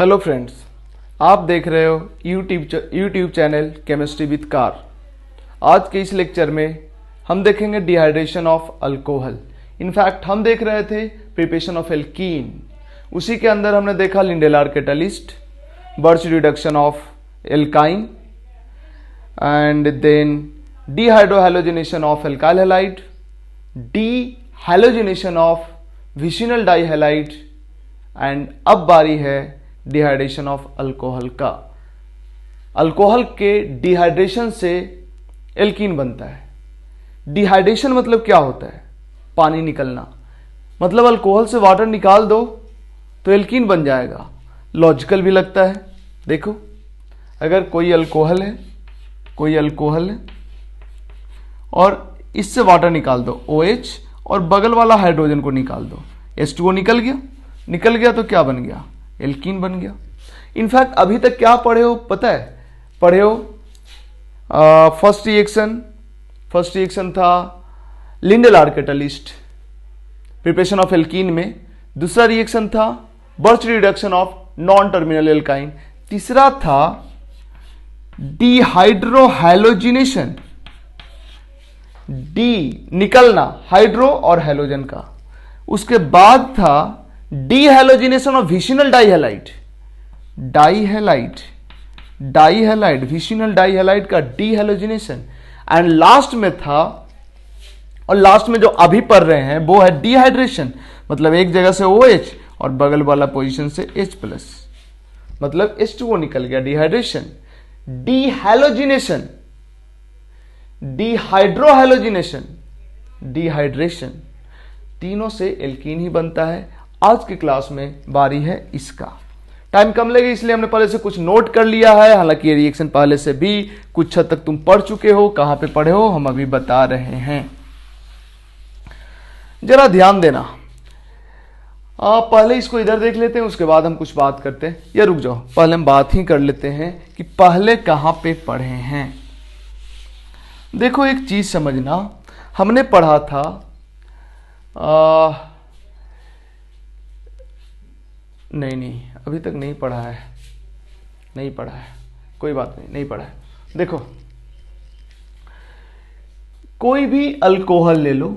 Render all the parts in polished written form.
Hello friends, आप देख रहे हो YouTube channel chemistry with car. आज के इस लेक्चर में हम देखेंगे डिहाइड्रेशन ऑफ अल्कोहल। इनफैक्ट हम देख रहे थे प्रिपरेशन ऑफ एल्कीन, उसी के अंदर हमने देखा Lindlar catalyst, Birch reduction of alkyne and then dehydrohalogenation of alkyl halide, dehalogenation of vicinal dihalide and अब बारी है डिहाइड्रेशन ऑफ अल्कोहल का। अल्कोहल के डिहाइड्रेशन से एल्कीन बनता है। डिहाइड्रेशन मतलब क्या होता है? पानी निकलना। मतलब अल्कोहल से वाटर निकाल दो तो एल्कीन बन जाएगा। लॉजिकल भी लगता है। देखो, अगर कोई अल्कोहल है और इससे वाटर निकाल दो OH और बगल वाला हाइड्रोजन को निकाल दो, H2O निकल गया तो क्या बन गया? एल्कीन बन गया। इनफैक्ट अभी तक क्या पढ़े हो पता है? पढ़े हो फर्स्ट रिएक्शन था लिंडेलार कैटालिस्ट प्रिपरेशन ऑफ एल्कीन में। दूसरा रिएक्शन था birch reduction of non terminal alkyne. तीसरा था डिहाइड्रोहैलोजिनेशन, डी निकलना हाइड्रो और हैलोजन का। उसके बाद था डीहैलोजिनेशन ऑफ विसिनल डाइहैलाइड विसिनल डाइहैलाइड का डीहैलोजिनेशन। एंड लास्ट में था, और लास्ट में जो अभी पढ़ रहे हैं वो है डिहाइड्रेशन। मतलब एक जगह से OH और बगल वाला पोजीशन से H+, मतलब H2O निकल गया। डिहाइड्रेशन, डीहैलोजिनेशन, डिहाइड्रोहैलोजिनेशन, डिहाइड्रेशन, तीनों से एल्कीन ही बनता है। आज की क्लास में बारी है इसका। टाइम कम लगेगा इसलिए हमने पहले से कुछ नोट कर लिया है। हालांकि ये रिएक्शन पहले से भी कुछ हद तक तुम पढ़ चुके हो। कहां पे पढ़े हो हम अभी बता रहे हैं, जरा ध्यान देना। पहले इसको इधर देख लेते हैं, उसके बाद हम कुछ बात करते हैं। या रुक जाओ, पहले हम बात ही कर लेते हैं कि पहले कहां पे पढ़े हैं। देखो, एक चीज समझना, हमने पढ़ा था नहीं अभी तक नहीं पढ़ा है, कोई बात नहीं पढ़ा है। देखो, कोई भी अल्कोहल ले लो,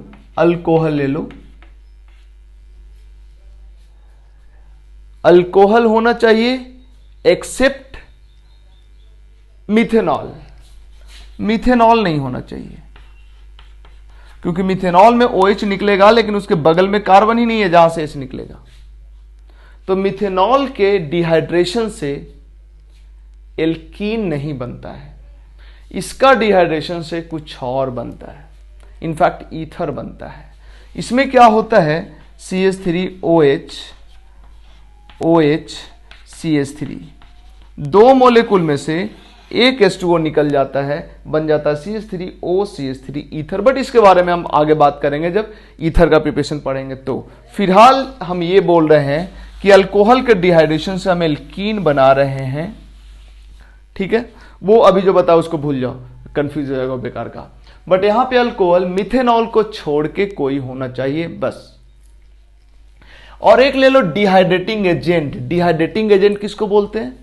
अल्कोहल होना चाहिए एक्सेप्ट मिथेनॉल नहीं होना चाहिए, क्योंकि मिथेनॉल में OH निकलेगा लेकिन उसके बगल में कार्बन ही नहीं है जहां से H निकलेगा। तो मिथेनॉल के डिहाइड्रेशन से एल्कीन नहीं बनता है। इसका डिहाइड्रेशन से कुछ और बनता है, इनफैक्ट ईथर बनता है। इसमें क्या होता है? CH3OH CH3, दो मोलेकुल में से एक H2O निकल जाता है, बन जाता है CH3O CH3 ईथर। बट इसके बारे में हम आगे बात करेंगे जब ईथर का प्रिपरेशन पढ़ेंगे। तो फिलहाल हम ये बोल रहे हैं कि अल्कोहल के डिहाइड्रेशन से हम एल्कीन बना रहे हैं। ठीक है, वो अभी जो बताओ उसको भूल जाओ, कंफ्यूज हो जाएगा बेकार का। बट यहां पे अल्कोहल मिथेनॉल को छोड़ के कोई होना चाहिए बस। और एक ले लो डिहाइड्रेटिंग एजेंट। डिहाइड्रेटिंग एजेंट किसको बोलते हैं?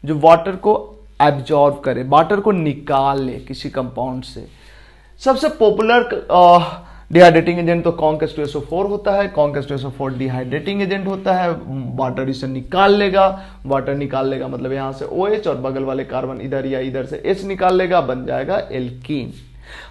जो वाटर को एब्जॉर्ब करे, वाटर को निकाल ले किसी कंपाउंड से। सबसे पॉपुलर डिहाइड्रेटिंग एजेंट तो कॉन्क H2SO4 होता है। कॉन्क H2SO4 डिहाइड्रेटिंग एजेंट होता है। वाटर इसे निकाल लेगा, मतलब यहां से OH और बगल वाले कार्बन इधर या इधर से H निकाल लेगा, बन जाएगा एल्कीन।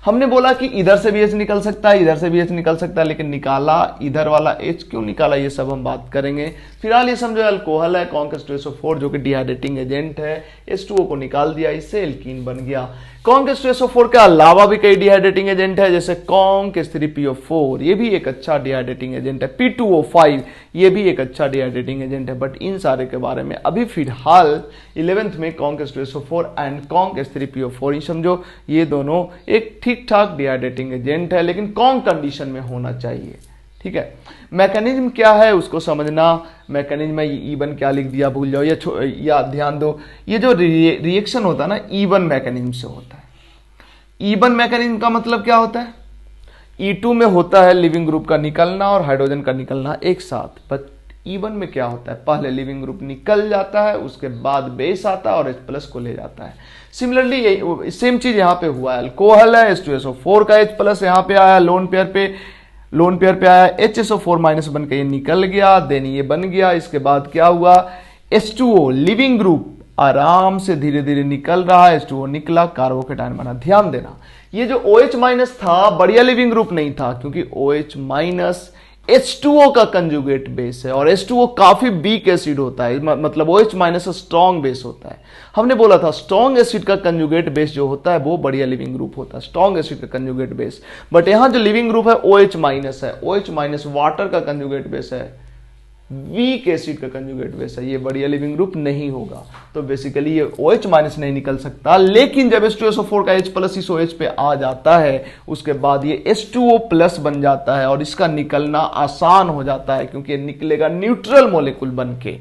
हमने बोला कि इधर से भी H निकल सकता है, इधर से भी H निकल सकता है, लेकिन निकाला इधर वाला H क्यों निकाला, ये सब हम बात करेंगे। फिलहाल ये समझो अल्कोहल है, कॉन्क H2SO4 जो कि डिहाइड्रेटिंग एजेंट है, H2O को निकाल दिया, इससे एल्कीन बन गया। कॉन्क H2SO4 के अलावा भी कई डिहाइड्रेटिंग एजेंट है, जैसे कॉन्क H3PO4, ये भी एक अच्छा डिहाइड्रेटिंग एजेंट है। P2O5, ये भी एक अच्छा डिहाइड्रेटिंग एजेंट है। बट इन सारे के बारे में अभी फिलहाल 11th में conc H2SO4 and conc H3PO4 ही समझो, ये दोनों एक ठीक ठाक डिहाइड्रेटिंग एजेंट है, लेकिन कॉन्क कंडीशन में होना चाहिए। ठीक है, मैकेनिज्म क्या है उसको समझना। मैकेनिज्म में E1 क्या लिख दिया भूल जाओ, या ध्यान दो, ये जो रिएक्शन होता है ना E1 मैकेनिज्म से होता है। E1 मैकेनिज्म का मतलब क्या होता है? E2 में होता है लिविंग ग्रुप का निकलना और हाइड्रोजन का निकलना एक साथ, बट E1 में क्या होता है, पहले लिविंग ग्रुप निकल जाता है, उसके बाद बेस आता है और H प्लस को ले जाता है। सिमिलरली सेम चीज यहाँ पे हुआ है, अल्कोहल है, H2SO4 का H प्लस यहाँ पे आया, लोन पेयर पे आया, HSO4 माइनस बन के ये निकल गया, देन ये बन गया। इसके बाद क्या हुआ, H2O लिविंग ग्रुप आराम से धीरे धीरे निकल रहा है, H2O निकला, कार्बोकेटायन बना। ध्यान देना, ये जो OH माइनस था बढ़िया लिविंग ग्रुप नहीं था, क्योंकि OH माइनस H2O का कंजुगेट बेस है और H2O काफी वीक एसिड होता है, मतलब OH माइनस स्ट्रॉन्ग बेस होता है। हमने बोला था स्ट्रॉन्ग एसिड का कंजुगेट बेस जो होता है वो बढ़िया लिविंग ग्रुप होता है, स्ट्रॉन्ग एसिड का कंजुगेट बेस। बट यहां जो लिविंग ग्रुप है OH माइनस है, OH माइनस वाटर का कंजुगेट बेस है, वीक एसिड का कंजुगेट बेस है, ये बढ़िया लिविंग ग्रुप नहीं होगा। तो बेसिकली ये OH माइनस नहीं निकल सकता। लेकिन जब H2SO4 का H प्लस इस OH पे आ जाता है, उसके बाद ये H2O प्लस बन जाता है और इसका निकलना आसान हो जाता है, क्योंकि ये निकलेगा न्यूट्रल मोलिक्यूल बन के,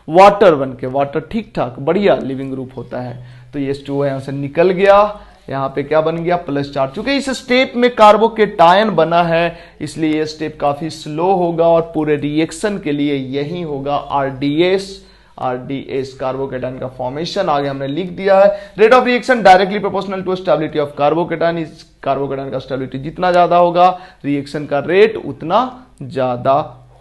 वाटर ठीक ठाक बढ़िया लिविंग ग्रुप होता है। तो ये H2O यहां से निकल गया, यहाँ पे क्या बन गया, प्लस चार्ज। चूंकि इस स्टेप में कार्बोकेटायन बना है, इसलिए ये स्टेप काफी स्लो होगा और पूरे रिएक्शन के लिए यही होगा आरडीएस कार्बोकेटायन का फॉर्मेशन। आगे हमने लिख दिया है, rate of reaction directly proportional to stability of carbocation. इस कार्बोकेटायन का स्टेबिलिटी जितना ज्यादा होगा, रिएक्शन का रेट उतना ज्यादा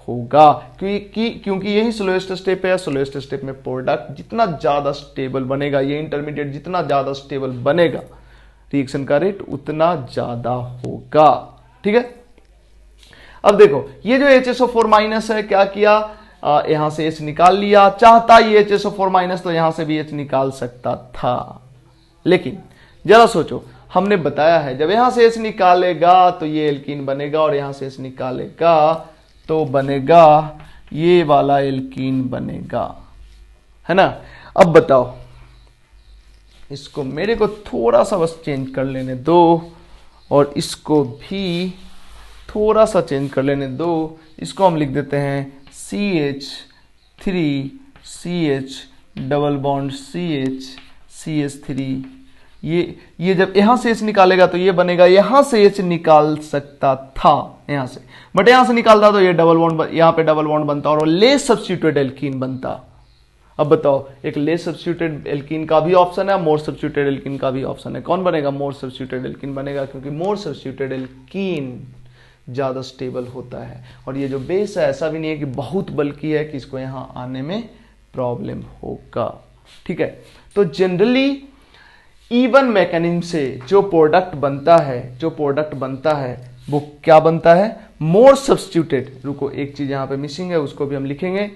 होगा, क्योंकि यही स्लोएस्ट स्टेप है। स्लोएस्ट स्टेप में प्रोडक्ट जितना ज्यादा स्टेबल बनेगा, ये इंटरमीडिएट जितना ज्यादा स्टेबल बनेगा, रिएक्शन का रेट उतना ज्यादा होगा। ठीक है, अब देखो ये जो HSO4 माइनस है, क्या किया, यहां से H निकाल लिया। चाहता ये HSO4 माइनस तो यहां से भी H निकाल सकता था, लेकिन जरा सोचो, हमने बताया है जब यहां से H निकालेगा तो ये एल्कीन बनेगा, और यहां से H निकालेगा तो बनेगा ये वाला एल्कीन बनेगा, है ना। अब बताओ, इसको मेरे को थोड़ा सा बस चेंज कर लेने दो, और इसको भी थोड़ा सा चेंज कर लेने दो। इसको हम लिख देते हैं CH3CH डबल बॉन्ड CH3। ये जब यहां से H निकालेगा तो ये बनेगा, यहां से H निकाल सकता था यहां से, बट यहां से निकालता तो ये डबल बॉन्ड, यहां पे डबल बॉन्ड बनता और लेस सब्स्टिट्यूटेड एल्कीन बनता। अब बताओ, एक लेस सब्स्टिट्यूटेड एल्कीन का भी ऑप्शन है, मोर सब्स्टिट्यूटेड एल्कीन का भी ऑप्शन है। कौन बनेगा, मोर सब्स्टिट्यूटेड एल्कीन बनेगा, क्योंकि मोर सब्स्टिट्यूटेड एल्कीन ज्यादा स्टेबल होता है। और ये जो बेस है ऐसा भी नहीं है कि बहुत बल्कि है कि इसको यहां आने में प्रॉब्लम होगा। ठीक है, तो जनरली E1 मैकेनिज्म से जो प्रोडक्ट बनता है वो क्या बनता है, मोर सब्स्टिट्यूटेड। रुको, एक चीज यहां पे मिसिंग है, उसको भी हम लिखेंगे।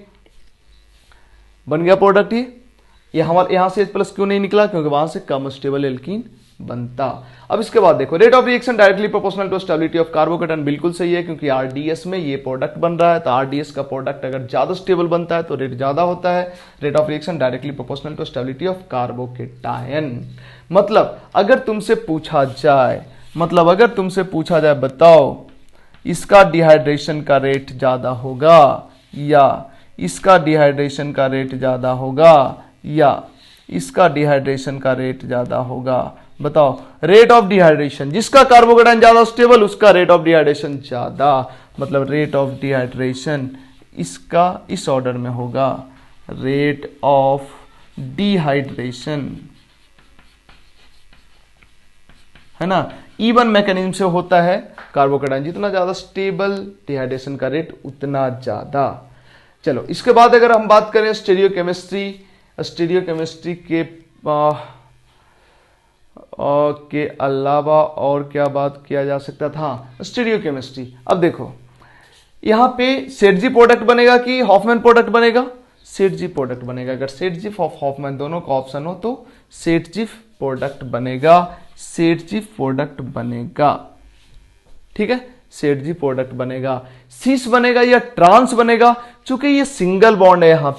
बन गया प्रोडक्ट ये हमारे यहां से H प्लस क्यों नहीं निकला, क्योंकि वहां से कम स्टेबल एल्कीन बनता। अब इसके बाद देखो, rate of reaction directly proportional to stability of carbocation, बिल्कुल सही है, क्योंकि आरडीएस में ये प्रोडक्ट बन रहा है, तो आरडीएस का प्रोडक्ट अगर ज्यादा स्टेबल बनता है तो रेट ज्यादा होता है। Rate of reaction directly proportional to stability of carbocation. मतलब अगर तुमसे पूछा जाए बताओ इसका डिहाइड्रेशन का रेट ज्यादा होगा या इसका डिहाइड्रेशन का रेट ज्यादा होगा या इसका डिहाइड्रेशन का रेट ज्यादा होगा, बताओ। रेट ऑफ डिहाइड्रेशन, जिसका कार्बोकेटायन ज्यादा स्टेबल उसका रेट ऑफ डिहाइड्रेशन ज्यादा, मतलब रेट ऑफ डिहाइड्रेशन इसका इस ऑर्डर में होगा, रेट ऑफ डिहाइड्रेशन, है ना। E1 मैकेनिज्म से होता है, कार्बोकेटायन जितना ज्यादा स्टेबल, डिहाइड्रेशन का रेट उतना ज्यादा। चलो, इसके बाद अगर हम बात करें स्टीरियोकेमिस्ट्री के अलावा और क्या बात किया जा सकता था, स्टीरियोकेमिस्ट्री। अब देखो यहां पे सेटजी प्रोडक्ट बनेगा कि हॉफमैन प्रोडक्ट बनेगा, सेटजी प्रोडक्ट बनेगा। अगर सेटजी और हॉफमैन दोनों का ऑप्शन हो तो सेटजी प्रोडक्ट बनेगा, ठीक है, सेटजी प्रोडक्ट बनेगा। सिस बनेगा या ट्रांस बनेगा, चूंकि ये सिंगल बॉन्ड है, यहां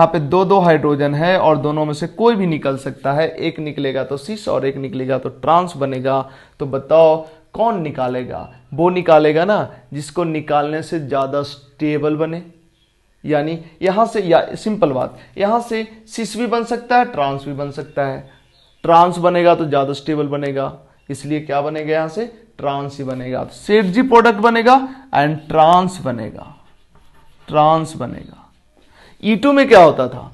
पे दो हाइड्रोजन है और दोनों में से कोई भी निकल सकता है, एक निकलेगा तो सिस और एक निकलेगा तो ट्रांस बनेगा। तो बताओ कौन निकालेगा, वो निकालेगा ना जिसको निकालने से ज्यादा स्टेबल बने। यानी यहां से, या सिंपल बात, यहां से सिस भी बन सकता है, ट्रांस भी बन सकता है। ट्रांस बनेगा तो ज्यादा स्टेबल बनेगा, इसलिए क्या बनेगा, यहां से ट्रांस ही बनेगा। सेटजी प्रोडक्ट बनेगा एंड ट्रांस बनेगा, ट्रांस बनेगा। E2 में क्या होता था,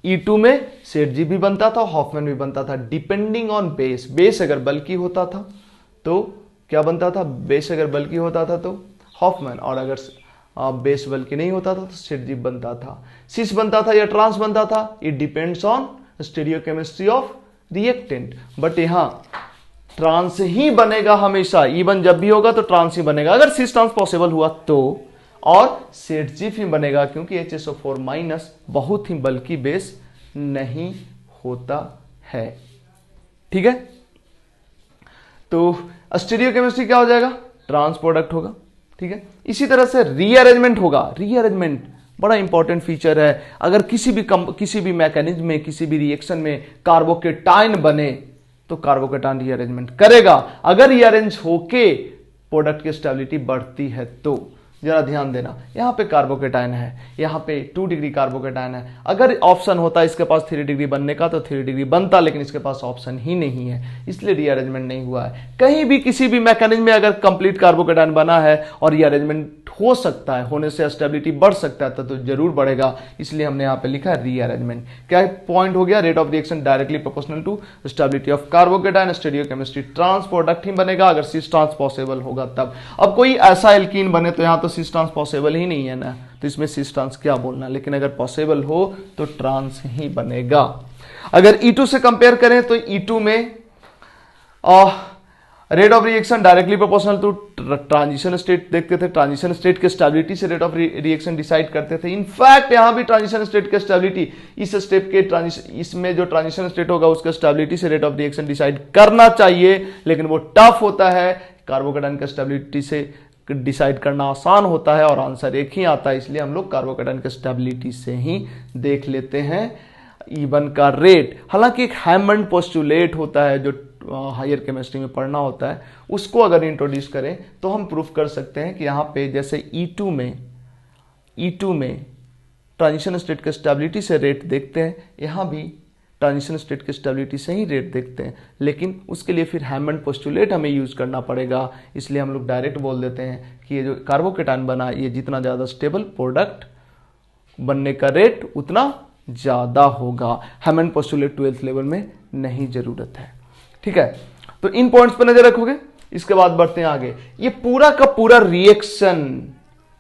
E2 में सेटजी भी बनता था, हॉफमैन भी बनता था, डिपेंडिंग ऑन बेस। बेस अगर बल्कि होता था तो क्या बनता था, बेस अगर बल्कि होता था तो हॉफमैन, और अगर बेस बल्कि नहीं होता था तो सेटजी बनता था। सिस बनता था या ट्रांस बनता था, it depends on stereochemistry of reactant. But यहां ट्रांस ही बनेगा हमेशा, इवन जब भी होगा तो ट्रांस ही बनेगा अगर सिस ट्रांस पॉसिबल हुआ तो, और सेटजी भी बनेगा क्योंकि HSO4 माइनस बहुत ही बल्कि बेस नहीं होता है। ठीक है, तो स्टीरियोकेमिस्ट्री क्या हो जाएगा, ट्रांस प्रोडक्ट होगा। ठीक है, इसी तरह से रीअरेंजमेंट होगा। रीअरेंजमेंट बड़ा इंपॉर्टेंट फीचर है। अगर किसी भी मैकेनिज्म में, किसी भी रिएक्शन में कार्बोकेटाइन बने तो कार्बोकेटाइन रीअरेंजमेंट करेगा। अगर रीअरेंज होके प्रोडक्ट की स्टेबिलिटी बढ़ती है तो जरा ध्यान देना, यहां पे कार्बोकेटाइन है, यहां पे 2 डिग्री कार्बोकेटाइन है। अगर ऑप्शन होता इसके पास 3 डिग्री बनने का तो 3 डिग्री बनता, लेकिन इसके पास ऑप्शन ही नहीं है, इसलिए रीअरेंजमेंट नहीं हुआ है। कहीं भी किसी भी मैकेनिज्म में अगर कंप्लीट कार्बोकेटाइन बना है और रीअरेंजमेंट हो सकता है, होने से स्टेबिलिटी बढ़ सकता है तो जरूर बढ़ेगा, इसलिए हमने यहां पे लिखा है रीअरेंजमेंट। क्या पॉइंट हो गया, rate of reaction directly proportional to stability of carbocation, stereochemistry trans product ही बनेगा अगर सिस ट्रांस पॉसिबल होगा तब। अब कोई ऐसा एल्कीन बने तो यहां तो सिस ट्रांस पॉसिबल ही नहीं है ना, तो इसमें सिस ट्रांस क्या बोलना, लेकिन अगर पॉसिबल हो तो ट्रांस ही बनेगा। अगर E2 से कंपेयर करें तो E2 में rate of reaction directly proportional to transition state देखते थे, ट्रांजिशन स्टेट के स्टेबिलिटी से रेट ऑफ रिएक्शन डिसाइड करते थे। इनफैक्ट यहां भी ट्रांजिशन स्टेट के स्टेबिलिटी, इस स्टेप के इसमें जो ट्रांजिशन स्टेट होगा उसका स्टेबिलिटी से रेट ऑफ रिएक्शन डिसाइड करना चाहिए, लेकिन वो टफ होता है। कार्बोकेटाइन का स्टेबिलिटी से डिसाइड करना आसान होता है और आंसर एक ही आता है, इसलिए हम लोग कार्बोकेटाइन के स्टेबिलिटी से ही देख लेते हैं E1 का रेट। हालांकि एक हैमंड पोस्टुलेट होता है जो हायर केमिस्ट्री में पढ़ना होता है, उसको अगर इंट्रोड्यूस करें तो हम प्रूफ कर सकते हैं कि यहाँ पे जैसे E2 में ट्रांजिशन स्टेट के स्टेबिलिटी से रेट देखते हैं, यहाँ भी ट्रांजिशन स्टेट के स्टेबिलिटी से ही रेट देखते हैं, लेकिन उसके लिए फिर हैमंड पोस्टुलेट हमें यूज करना पड़ेगा। इसलिए हम लोग डायरेक्ट बोल देते हैं कि ये जो कार्बोकेटाइन बना, ये जितना ज़्यादा स्टेबल प्रोडक्ट बनने का रेट उतना ज़्यादा होगा। हैमंड पोस्टुलेट 12th लेवल में नहीं जरूरत है। ठीक है, तो इन पॉइंट्स पर नजर रखोगे। इसके बाद बढ़ते हैं आगे। ये पूरा का पूरा रिएक्शन,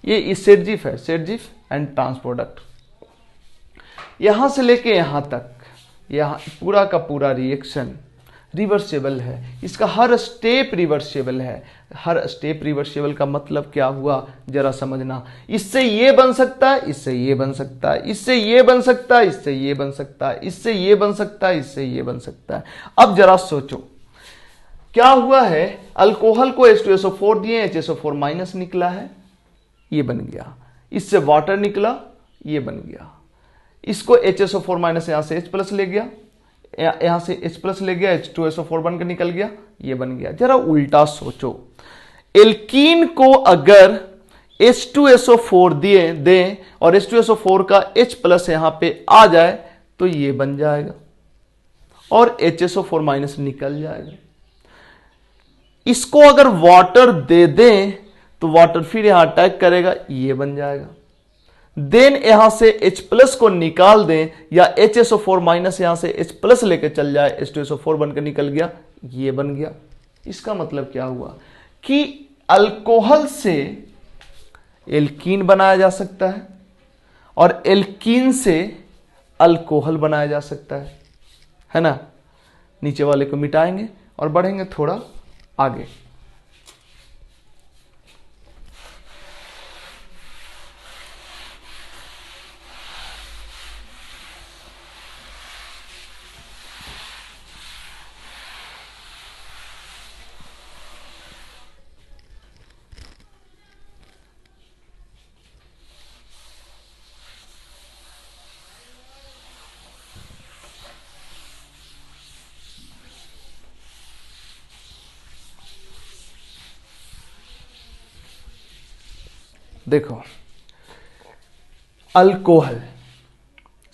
ये सेटजीफ है, सेटजीफ एंड ट्रांस प्रोडक्ट, यहां से लेके यहां तक, यहां पूरा का पूरा रिएक्शन रिवर्सिबल है। इसका हर स्टेप रिवर्सिबल है। हर स्टेप रिवर्सिबल का मतलब क्या हुआ जरा समझना। इससे ये बन सकता है, इससे ये बन सकता है, इससे ये बन सकता है, इससे ये बन सकता है, इससे ये बन सकता है, इससे ये बन सकता है। अब जरा सोचो क्या हुआ है, अल्कोहल को H2SO4 दिए, HSO4 माइनस निकला है, ये बन गया। इससे वाटर निकला, ये बन गया। इसको HSO4 माइनस यहां से H प्लस ले गया, यहां से H प्लस ले गया, H2SO4 बनकर निकल गया, ये बन गया। जरा उल्टा सोचो, एल्कीन को अगर H2SO4 दिए दें और H2SO4 का H प्लस यहां पे आ जाए तो ये बन जाएगा और HSO4 माइनस निकल जाएगा। इसको अगर वाटर दे दें तो वाटर फिर यहां अटैक करेगा, ये बन जाएगा। देन यहां से H प्लस को निकाल दें या HSO4 माइनस यहां से H प्लस लेके चल जाए, H2SO4 बनकर निकल गया, ये बन गया। इसका मतलब क्या हुआ कि अल्कोहल से एल्कीन बनाया जा सकता है और एल्कीन से अल्कोहल बनाया जा सकता है ना। नीचे वाले को मिटाएंगे और बढ़ेंगे थोड़ा आगे। देखो, alcohol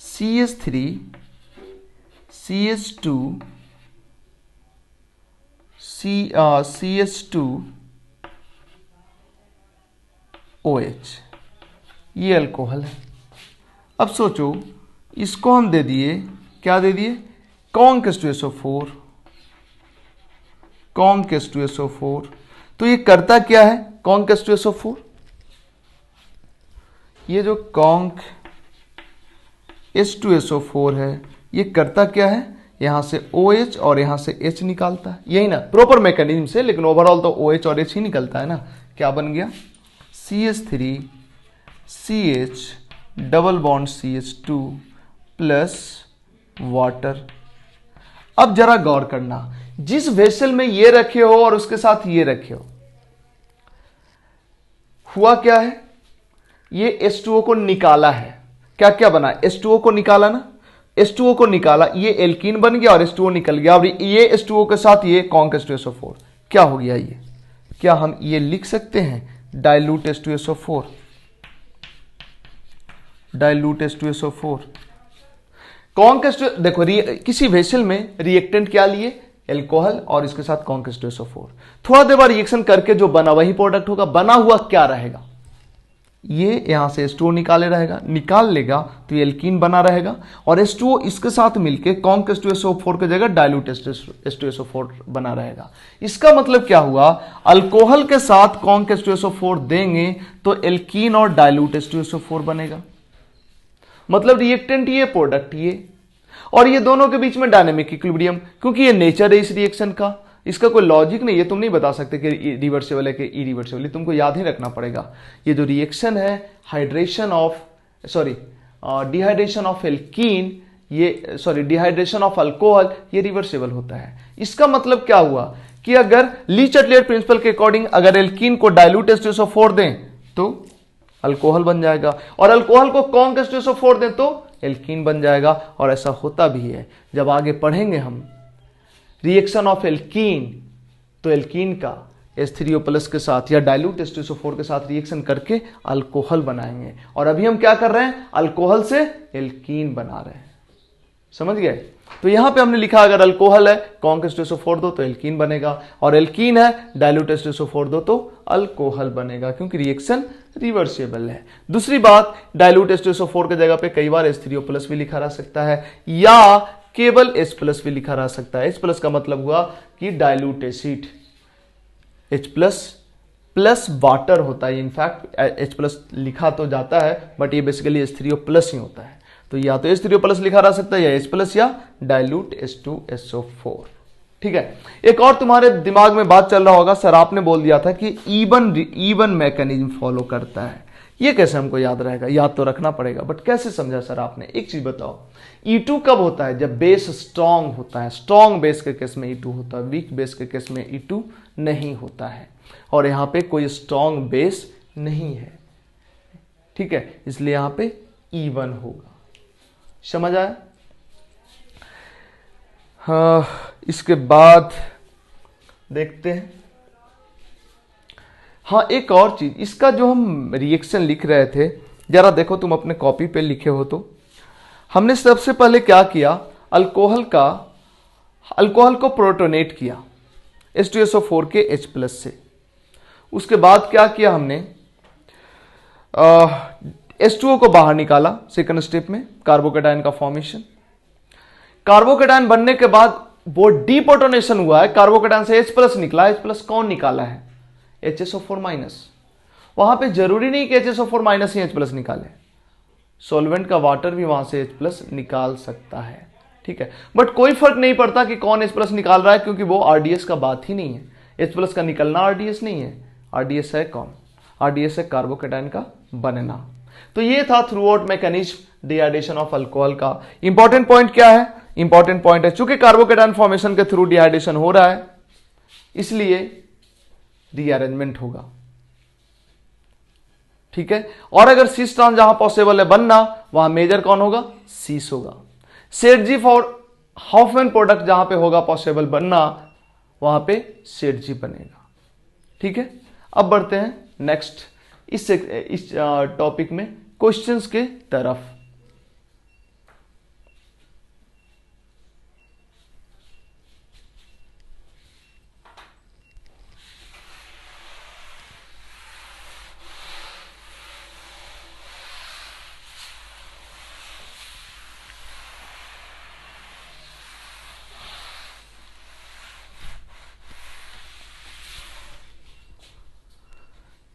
CH3 CH2 CH2 OH, ये अल्कोहल है। अब सोचो, इसको हम दे दिए, क्या दे दिए, कॉन्क H2SO4, कॉन्क H2SO4। तो ये करता क्या है कॉन्क H2SO4, ये जो कॉन्क H2SO4 है ये करता क्या है, यहां से OH और यहां से H निकालता है, यही ना प्रॉपर मैकेनिज्म से, लेकिन ओवरऑल तो OH और H ही निकलता है ना। क्या बन गया, CH3 CH double bond CH2 plus water. अब जरा गौर करना, जिस वेसल में ये रखे हो और उसके साथ ये रखे हो, हुआ क्या है, ये H2O को निकाला है, क्या क्या बना, H2O को निकाला ना, H2O को निकाला, ये एल्कीन बन गया और H2O निकल गया। अब ये H2O के साथ ये कॉन्क H2SO4 क्या हो गया, ये क्या हम ये लिख सकते हैं dilute H2SO4, dilute H2SO4 conc H2, देखो किसी वेसल में रिएक्टेंट क्या लिए, एल्कोहल और इसके साथ कॉन्क H2SO4, थोड़ा देर बाद रिएक्शन करके जो बना वही प्रोडक्ट होगा, बना हुआ क्या रहेगा, ये यहां से H2O निकाल लेगा तो ये एल्कीन बना रहेगा और H2O इसके साथ मिलके कॉन्क H2SO4 की जगह डाइल्यूट H2SO4 बना रहेगा। इसका मतलब क्या हुआ, अल्कोहल के साथ कॉन्क H2SO4 देंगे तो एल्कीन और डाइल्यूट H2SO4 बनेगा, मतलब रिएक्टेंट ये प्रोडक्ट ये, और ये दोनों के बीच में डायनेमिक इक्विलिब्रियम, क्योंकि ये नेचर है इस रिएक्शन का, इसका कोई लॉजिक नहीं है, तुम नहीं बता सकते कि रिवर्सिबल है कि इरिवर्सिबल है, तुमको याद ही रखना पड़ेगा। ये जो रिएक्शन है डिहाइड्रेशन ऑफ एल्कीन, ये डिहाइड्रेशन ऑफ अल्कोहल, ये रिवर्सिबल होता है। इसका मतलब क्या हुआ कि अगर ली चटलेट प्रिंसिपल के अकॉर्डिंग अगर एल्कीन को डाइल्यूट H2SO4 दें तो अल्कोहल बन जाएगा, और अल्कोहल को कॉन्क H2SO4 दें तो एल्कीन बन जाएगा, और ऐसा होता भी है। जब आगे पढ़ेंगे हम रिएक्शन ऑफ एल्कीन, तो एल्कीन का H3O प्लस के साथ या डाइल्यूट H2SO4 के साथ रिएक्शन करके अल्कोहल बनाएंगे, और अभी हम क्या कर रहे हैं, अल्कोहल से एल्कीन बना रहे हैं, समझ गए। तो यहां पे हमने लिखा अगर अल्कोहल है कॉन्क H2SO4 दो तो एल्कीन बनेगा, और एल्कीन है डाइल्यूट H2SO4 दो तो अल्कोहल बनेगा, क्योंकि रिएक्शन रिवर्सिबल है। दूसरी बात, डाइल्यूट H2SO4 के जगह पे कई बार H3O प्लस भी लिखा रह सकता है, या केवल H प्लस भी लिखा रह सकता है। H प्लस का मतलब हुआ कि dilute acid, H plus plus water होता है, इनफैक्ट H प्लस लिखा तो जाता है बट ये बेसिकली H3O प्लस ही होता है, तो या तो H3O प्लस लिखा रह सकता है या H प्लस या डाइल्यूट H2SO4। ठीक है, एक और तुम्हारे दिमाग में बात चल रहा होगा, सर आपने बोल दिया था कि इवन मैकेनिज्म फॉलो करता है, ये कैसे हमको याद रहेगा, याद तो रखना पड़ेगा, बट कैसे समझा सर आपने, एक चीज बताओ, E2 कब होता है, जब बेस स्ट्रॉन्ग होता है, स्ट्रॉन्ग बेस के केस में E2 होता है, वीक बेस के केस में E2 नहीं होता है, और यहां पे कोई स्ट्रॉन्ग बेस नहीं है, ठीक है, इसलिए यहां पे E1 होगा, समझ आया। हाँ, इसके बाद देखते हैं, हाँ एक और चीज, इसका जो हम रिएक्शन लिख रहे थे, जरा देखो तुम अपने कॉपी पे लिखे हो तो, हमने सबसे पहले क्या किया, अल्कोहल को प्रोटोनेट किया H2SO4 के H प्लस से, उसके बाद क्या किया हमने, H2O को बाहर निकाला, सेकंड स्टेप में कार्बोकेटायन का फॉर्मेशन, कार्बोकेटायन बनने के बाद वो डीप्रोटोनेशन हुआ है, कार्बोकेटायन से H प्लस निकला, H प्लस कौन निकाला है, HSO4 माइनस, वहां पे जरूरी नहीं कि HSO4 माइनस ही H प्लस निकाले, सॉल्वेंट का वाटर भी वहां से H प्लस निकाल सकता है, ठीक है, बट कोई फर्क नहीं पड़ता कि कौन H प्लस निकाल रहा है, क्योंकि वो RDS का बात ही नहीं है, H प्लस का निकलना RDS नहीं है, RDS है कौन, RDS है कार्बोकेटायन का बनना। तो ये था through out mechanism dehydration of alcohol का। इंपॉर्टेंट पॉइंट क्या है, इंपॉर्टेंट पॉइंट है चूंकि कार्बोकेटायन फॉर्मेशन के थ्रू डिहाइड्रेशन हो रहा है, इसलिए रीअरेंजमेंट होगा, ठीक है, और अगर सिस ट्रांस जहां पॉसिबल है बनना, वहां मेजर कौन होगा, सीस होगा। सेटजी फॉर हॉफमैन प्रोडक्ट जहां पे होगा पॉसिबल बनना, वहां पे सेटजी बनेगा, ठीक है। अब बढ़ते हैं नेक्स्ट इस टॉपिक में क्वेश्चंस के तरफ।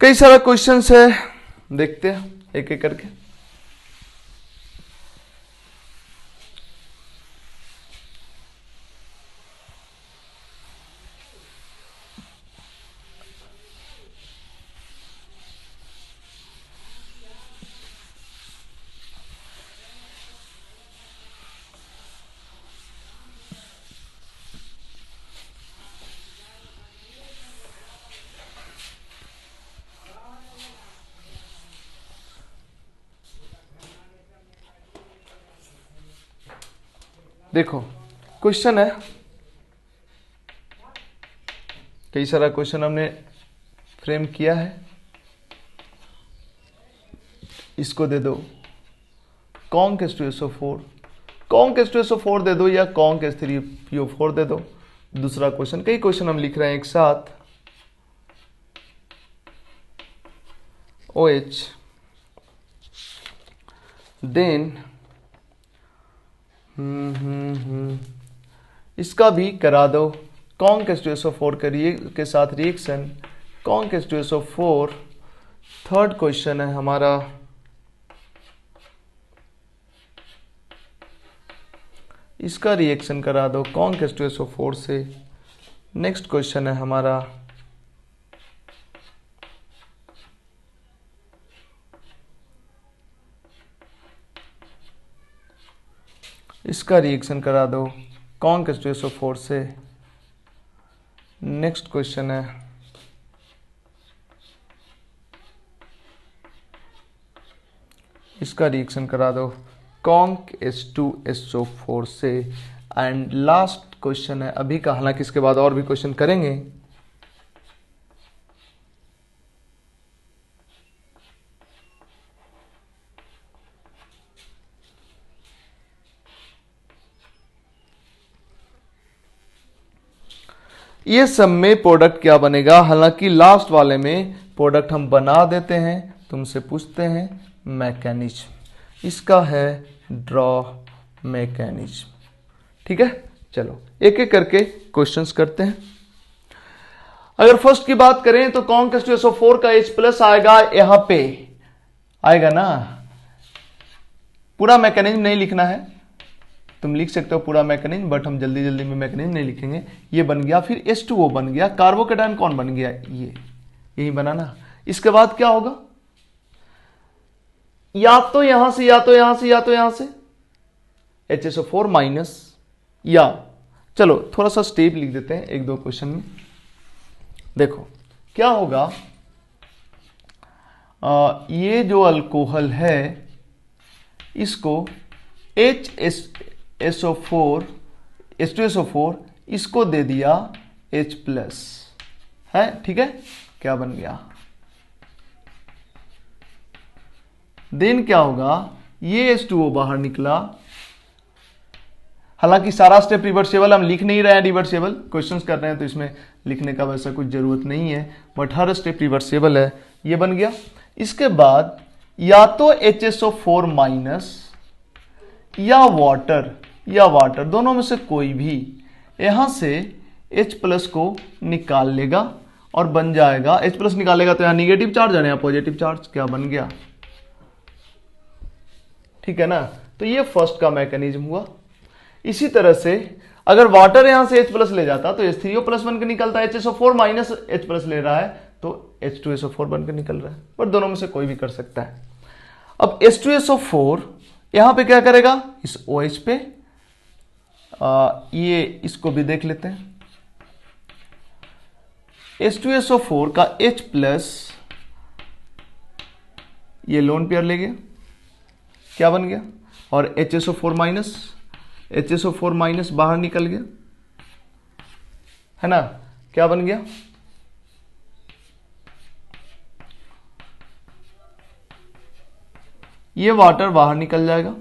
कई सारा क्वेश्चंस है, देखते हैं एक एक करके। देखो क्वेश्चन है, कई सारा क्वेश्चन हमने फ्रेम किया है। इसको दे दो कॉन्क H2SO4, कॉन्क H2SO4 दे दो या कॉन्क H3PO4 दे दो। दूसरा क्वेश्चन, कई क्वेश्चन हम लिख रहे हैं एक साथ। OH देन इसका भी करा दो कॉन्क H2SO4 के साथ reaction, conc H2SO4। Third question है हमारा इसका रिएक्शन करा दो कॉन्क H2SO4 से। नेक्स्ट क्वेश्चन है हमारा इसका रिएक्शन करा दो कॉन्क H2SO4 से। नेक्स्ट क्वेश्चन है इसका रिएक्शन करा दो कॉन्क H2SO4 से। एंड लास्ट क्वेश्चन है अभी का, हालांकि इसके बाद और भी क्वेश्चन करेंगे। ये सब में प्रोडक्ट क्या बनेगा, हालांकि लास्ट वाले में प्रोडक्ट हम बना देते हैं, तुमसे पूछते हैं मैकेनिज्म। इसका है ड्रॉ मैकेनिज्म। ठीक है, चलो एक एक करके क्वेश्चंस करते हैं। अगर फर्स्ट की बात करें तो कॉन्क H2SO4 का H प्लस आएगा, यहां पे आएगा ना। पूरा मैकेनिज्म नहीं लिखना है, तुम लिख सकते हो पूरा मैकेनिज्म, बट हम जल्दी जल्दी में मैकेनिज्म नहीं लिखेंगे। ये बन गया, फिर H2O बन गया, कार्बोकेटायन कौन बन गया, ये यही बना ना। इसके बाद क्या होगा, या तो यहां से या तो यहां से या तो यहां से HSO4 माइनस, या चलो थोड़ा सा स्टेप लिख देते हैं एक दो क्वेश्चन में। देखो क्या होगा, ये जो अल्कोहल है इसको H2SO4 इसको दे दिया H प्लस है। ठीक है, क्या बन गया, देन क्या होगा, ये H2O बाहर निकला। हालांकि सारा स्टेप रिवर्सेबल, हम लिख नहीं रहे हैं रिवर्सेबल, क्वेश्चंस कर रहे हैं तो इसमें लिखने का वैसा कुछ जरूरत नहीं है, बट हर स्टेप रिवर्सेबल है। ये बन गया। इसके बाद या तो HSO4 माइनस या वाटर दोनों में से कोई भी यहां से H प्लस को निकाल लेगा और बन जाएगा, H प्लस निकालेगा तो यहां निगेटिव चार्ज है, यहां पॉजिटिव चार्ज, क्या बन गया। ठीक है ना, तो ये फर्स्ट का मैकेनिज्म हुआ। इसी तरह से अगर वाटर यहां से H प्लस ले जाता तो H3O प्लस बनकर निकलता है, HSO4 माइनस H प्लस ले रहा है तो H2SO4 बनकर निकल रहा है, पर दोनों में से कोई भी कर सकता है। अब H2SO4 यहां पे क्या करेगा, इस OH पे ये इसको भी देख लेते हैं। H2SO4 का H प्लस ये लोन पेयर ले गया, क्या बन गया, और HSO4 माइनस बाहर निकल गया, है ना, क्या बन गया, ये वाटर बाहर निकल जाएगा।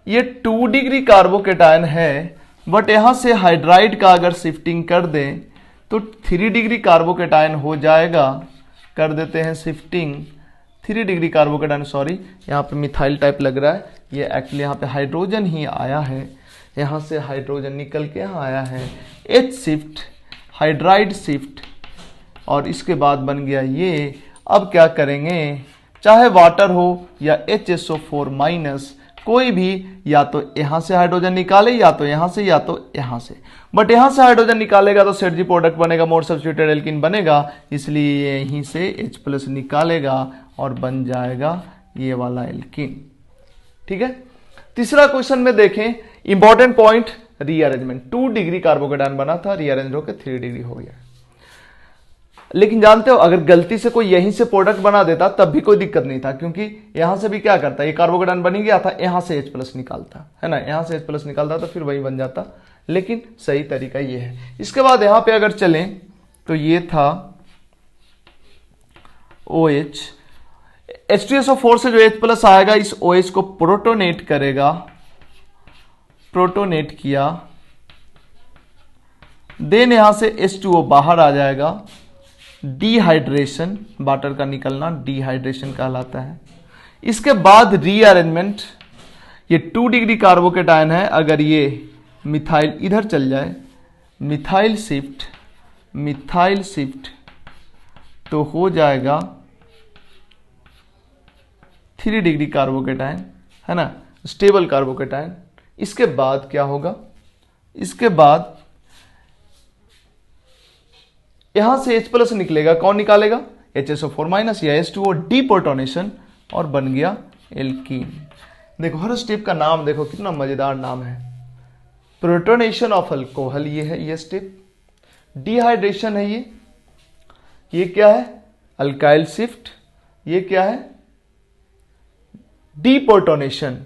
ये 2 डिग्री कार्बोकेटायन है, बट यहां से हाइड्राइड का अगर शिफ्टिंग कर दें तो 3 डिग्री कार्बोकेटायन हो जाएगा। कर देते हैं शिफ्टिंग, 3 डिग्री कार्बोकेटायन, सॉरी यहाँ पे मिथाइल टाइप लग रहा है, ये एक्चुअली यहाँ पे हाइड्रोजन ही आया है, यहाँ से हाइड्रोजन निकल के यहाँ आया है। H शिफ्ट हाइड्राइड शिफ्ट, और इसके बाद बन गया ये। अब क्या करेंगे, चाहे वाटर हो या HSO4 माइनस, कोई भी या तो यहां से हाइड्रोजन निकाले या तो यहां से या तो यहां से, बट यहां से हाइड्रोजन निकालेगा तो सेट जी प्रोडक्ट बनेगा, मोर सब्स्टिट्यूटेड एल्कीन बनेगा, इसलिए यहीं से H+ निकालेगा और बन जाएगा ये वाला एल्कीन। ठीक है। तीसरा क्वेश्चन में देखें, important point rearrangement. 2 degree carbocation बना था, रीअरेंज होकर 3 डिग्री हो गया। लेकिन जानते हो, अगर गलती से कोई यहीं से प्रोडक्ट बना देता तब भी कोई दिक्कत नहीं था, क्योंकि यहां से भी क्या करता, ये कार्बोकेटायन बन ही गया था, यहां से H+ निकालता है ना, यहां से H+ निकालता तो फिर वही बन जाता। लेकिन सही तरीका ये है। इसके बाद यहां पे अगर चलें तो ये था OH, H2SO4 से जो H+ आएगा इस OH को प्रोटोनेट करेगा, प्रोटोनेट किया, देन यहां से H2O बाहर आ जाएगा, डिहाइड्रेशन, वाटर का निकलना डिहाइड्रेशन कहलाता है। इसके बाद रीअरेंजमेंट, ये 2 डिग्री कार्बोकेटायन है, अगर ये मिथाइल इधर चल जाए, मिथाइल शिफ्ट, मिथाइल शिफ्ट तो हो जाएगा 3 डिग्री कार्बोकेटायन, है ना, स्टेबल कार्बोकेटायन। इसके बाद क्या होगा, इसके बाद यहां से H+ निकलेगा, कौन निकालेगा, HSO4 माइनस या H2O, डीप्रोटोनेशन, और बन गया एल्कीन। देखो हर स्टेप का नाम देखो कितना मजेदार नाम है। प्रोटोनेशन ऑफ अल्कोहल ये है, ये स्टेप, डिहाइड्रेशन है ये क्या है, अल्काइल शिफ्ट, ये क्या है, डीप्रोटोनेशन,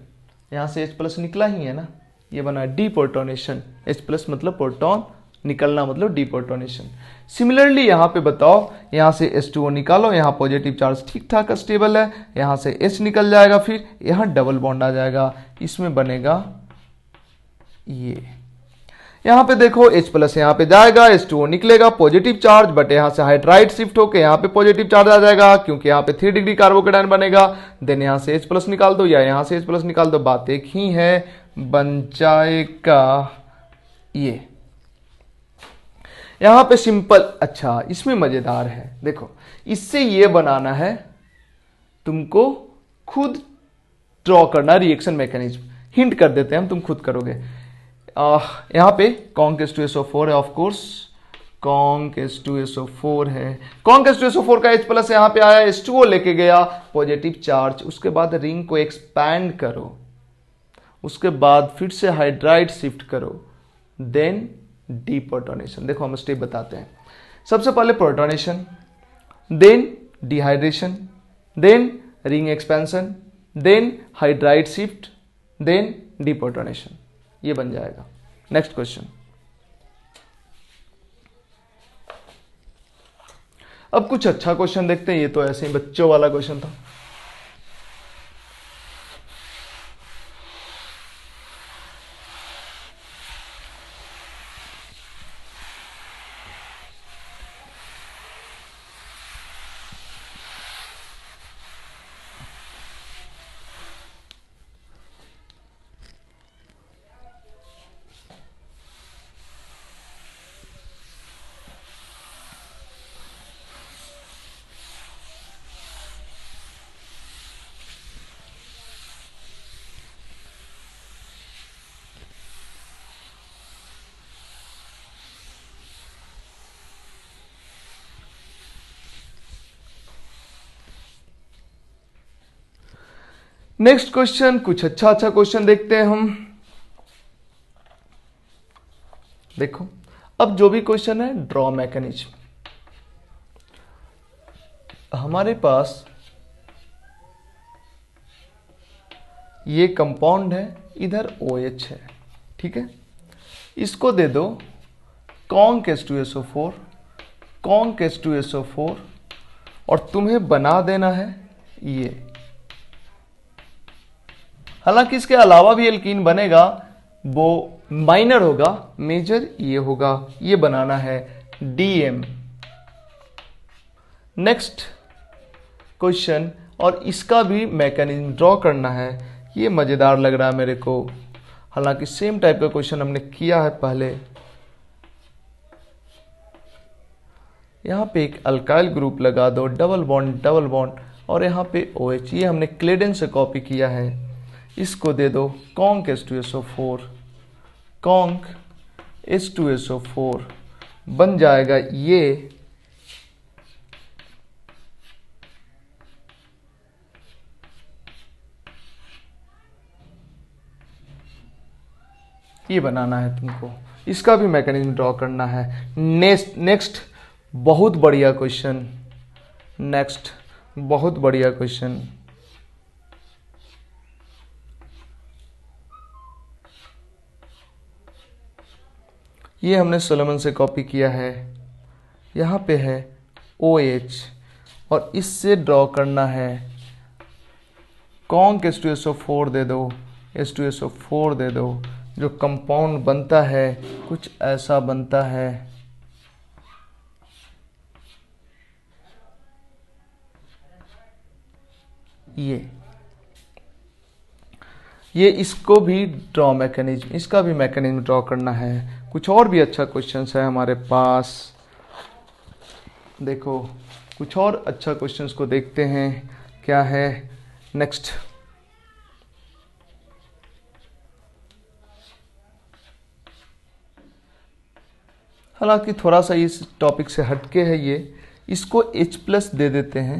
यहां से H+ निकला ही है ना, ये बना डीप्रोटोनेशन, H+ मतलब प्रोटॉन, निकलना मतलब डीप्रोटोनेशन। सिमिलरली यहां पे बताओ, यहां से H2O निकालो, यहां पॉजिटिव चार्ज ठीक ठाक स्टेबल है, यहां से H निकल जाएगा, फिर यहां डबल बॉन्ड आ जाएगा, इसमें बनेगा ये। यहां पे देखो H+ यहां पे जाएगा, H2O निकलेगा, पॉजिटिव चार्ज, बट यहां से हाइड्राइड शिफ्ट होकर यहां पे पॉजिटिव चार्ज आ जाएगा, क्योंकि यहां पे 3 डिग्री कार्बोकेटायन बनेगा। देन यहां से H+ निकाल दो या यहां से H+ निकाल दो, बात एक ही है, बन जाएगा ये। यहां पे सिंपल, अच्छा इसमें मजेदार है, देखो इससे ये बनाना है, तुमको खुद ड्रॉ करना रिएक्शन मैकेनिज्म, हिंट कर देते हैं हम, तुम खुद करोगे। यहां पे कॉन्क H2SO4 है, ऑफ कोर्स कॉन्क H2SO4 है, कॉन्क H2SO4 का H+ यहां पे आया, H2O लेके गया पॉजिटिव चार्ज, उसके बाद रिंग को एक्सपैंड करो, उसके बाद फिर से हाइड्राइड शिफ्ट करो, देन डीप्रोटोनेशन। देखो हम स्टेप बताते हैं, सबसे पहले protonation, then dehydration, then ring expansion, then hydride shift, then deprotonation, ये बन जाएगा। Next question. अब कुछ अच्छा क्वेश्चन देखते हैं, ये तो ऐसे ही बच्चों वाला क्वेश्चन था। नेक्स्ट क्वेश्चन, कुछ अच्छा क्वेश्चन देखते हैं हम। देखो अब जो भी क्वेश्चन है, ड्रॉ मैकेनिज्म, हमारे पास ये कंपाउंड है, इधर OH है, ठीक है, इसको दे दो कॉन्क H2SO4, कॉन्क H2SO4, और तुम्हें बना देना है ये। हालांकि इसके अलावा भी एल्कीन बनेगा, वो माइनर होगा, मेजर ये होगा, ये बनाना है DM। नेक्स्ट क्वेश्चन, और इसका भी मैकेनिज्म ड्रॉ करना है, ये मजेदार लग रहा है मेरे को, हालांकि सेम टाइप का क्वेश्चन हमने किया है पहले। यहाँ पे एक अल्काइल ग्रुप लगा दो, डबल बॉन्ड और यहाँ पे OH। ये हमने क्लेडेन से कॉपी किया है। इसको दे दो कॉन्क H2SO4, कॉन्क H2SO4 बन जाएगा ये बनाना है तुमको। इसका भी मैकेनिज्म ड्रॉ करना है। नेक्स्ट बहुत बढ़िया क्वेश्चन, नेक्स्ट बहुत बढ़िया क्वेश्चन। ये हमने सोलोमन से कॉपी किया है। यहाँ पे है OH और इससे ड्रॉ करना है कॉन्क H2SO4 दे दो, H2SO4 दे दो। जो कंपाउंड बनता है कुछ ऐसा बनता है। ये इसको भी ड्रॉ मैकेनिज्म, इसका भी मैकेनिज्म ड्रॉ करना है। कुछ और भी अच्छा क्वेश्चन है हमारे पास। देखो कुछ और अच्छा क्वेश्चंस को देखते हैं क्या है नेक्स्ट। हालांकि थोड़ा सा इस टॉपिक से हटके है ये। इसको H+ दे देते हैं,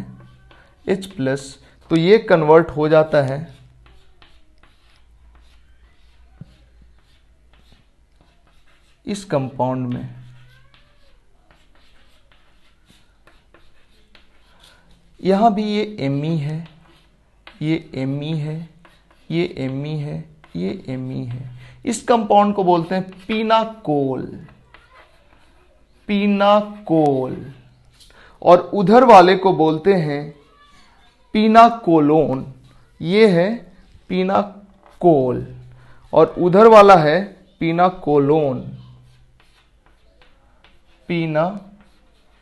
H+, तो ये कन्वर्ट हो जाता है इस कंपाउंड में। यहाँ भी ये Me है, ये Me है, ये Me है, ये Me है। इस कंपाउंड को बोलते हैं पीनाकोल, पीनाकोल। और उधर वाले को बोलते हैं पीनाकोलोन। ये है पीनाकोल और उधर वाला है पीनाकोलोन, पीनाकोलोन।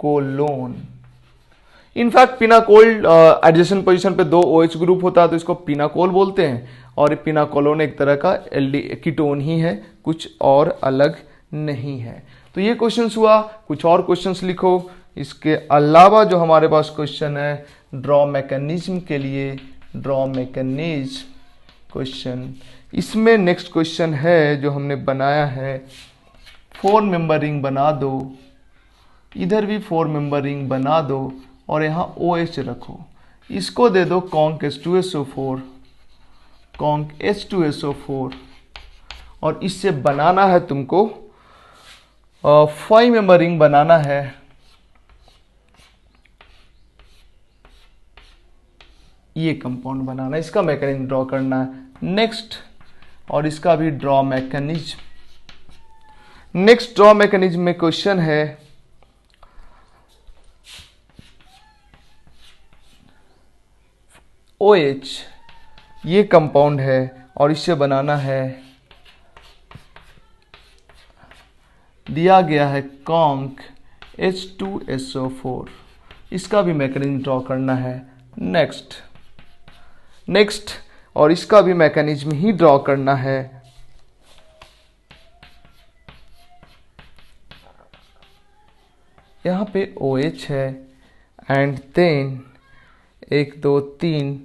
इनफैक्ट पीनाकोल एडजेसेंट पोजीशन पे 2 OH ग्रुप होता है तो इसको पीनाकोल बोलते हैं। और पीनाकोलोन एक तरह का कीटोन ही है, कुछ और अलग नहीं है। तो ये क्वेश्चंस हुआ। कुछ और क्वेश्चंस लिखो। इसके अलावा जो हमारे पास क्वेश्चन है ड्रॉ मैकेनिज्म के लिए, ड्रॉ मैकेनिज्म क्वेश्चन। इसमें नेक्स्ट क्वेश्चन है जो हमने बनाया है 4 मेंबर रिंग बना दो, इधर भी 4 मेंबर रिंग बना दो और यहाँ OH रखो। इसको दे दो कॉन्क H2SO4, कॉन्क H2SO4 और इससे बनाना है तुमको 5 मेंबर रिंग बनाना है। ये कंपाउंड बनाना, इसका मैकेनिज्म ड्रॉ करना है नेक्स्ट। और इसका भी draw mechanism. Next draw mechanism में क्वेश्चन है OH, ये कंपाउंड है और इससे बनाना है, दिया गया है कॉन्क H2SO4। इसका भी मैकेनिज्म ड्रॉ करना है नेक्स्ट, नेक्स्ट। और इसका भी मैकेनिज्म ही ड्रॉ करना है। यहाँ पे OH है एंड देन 1 2 3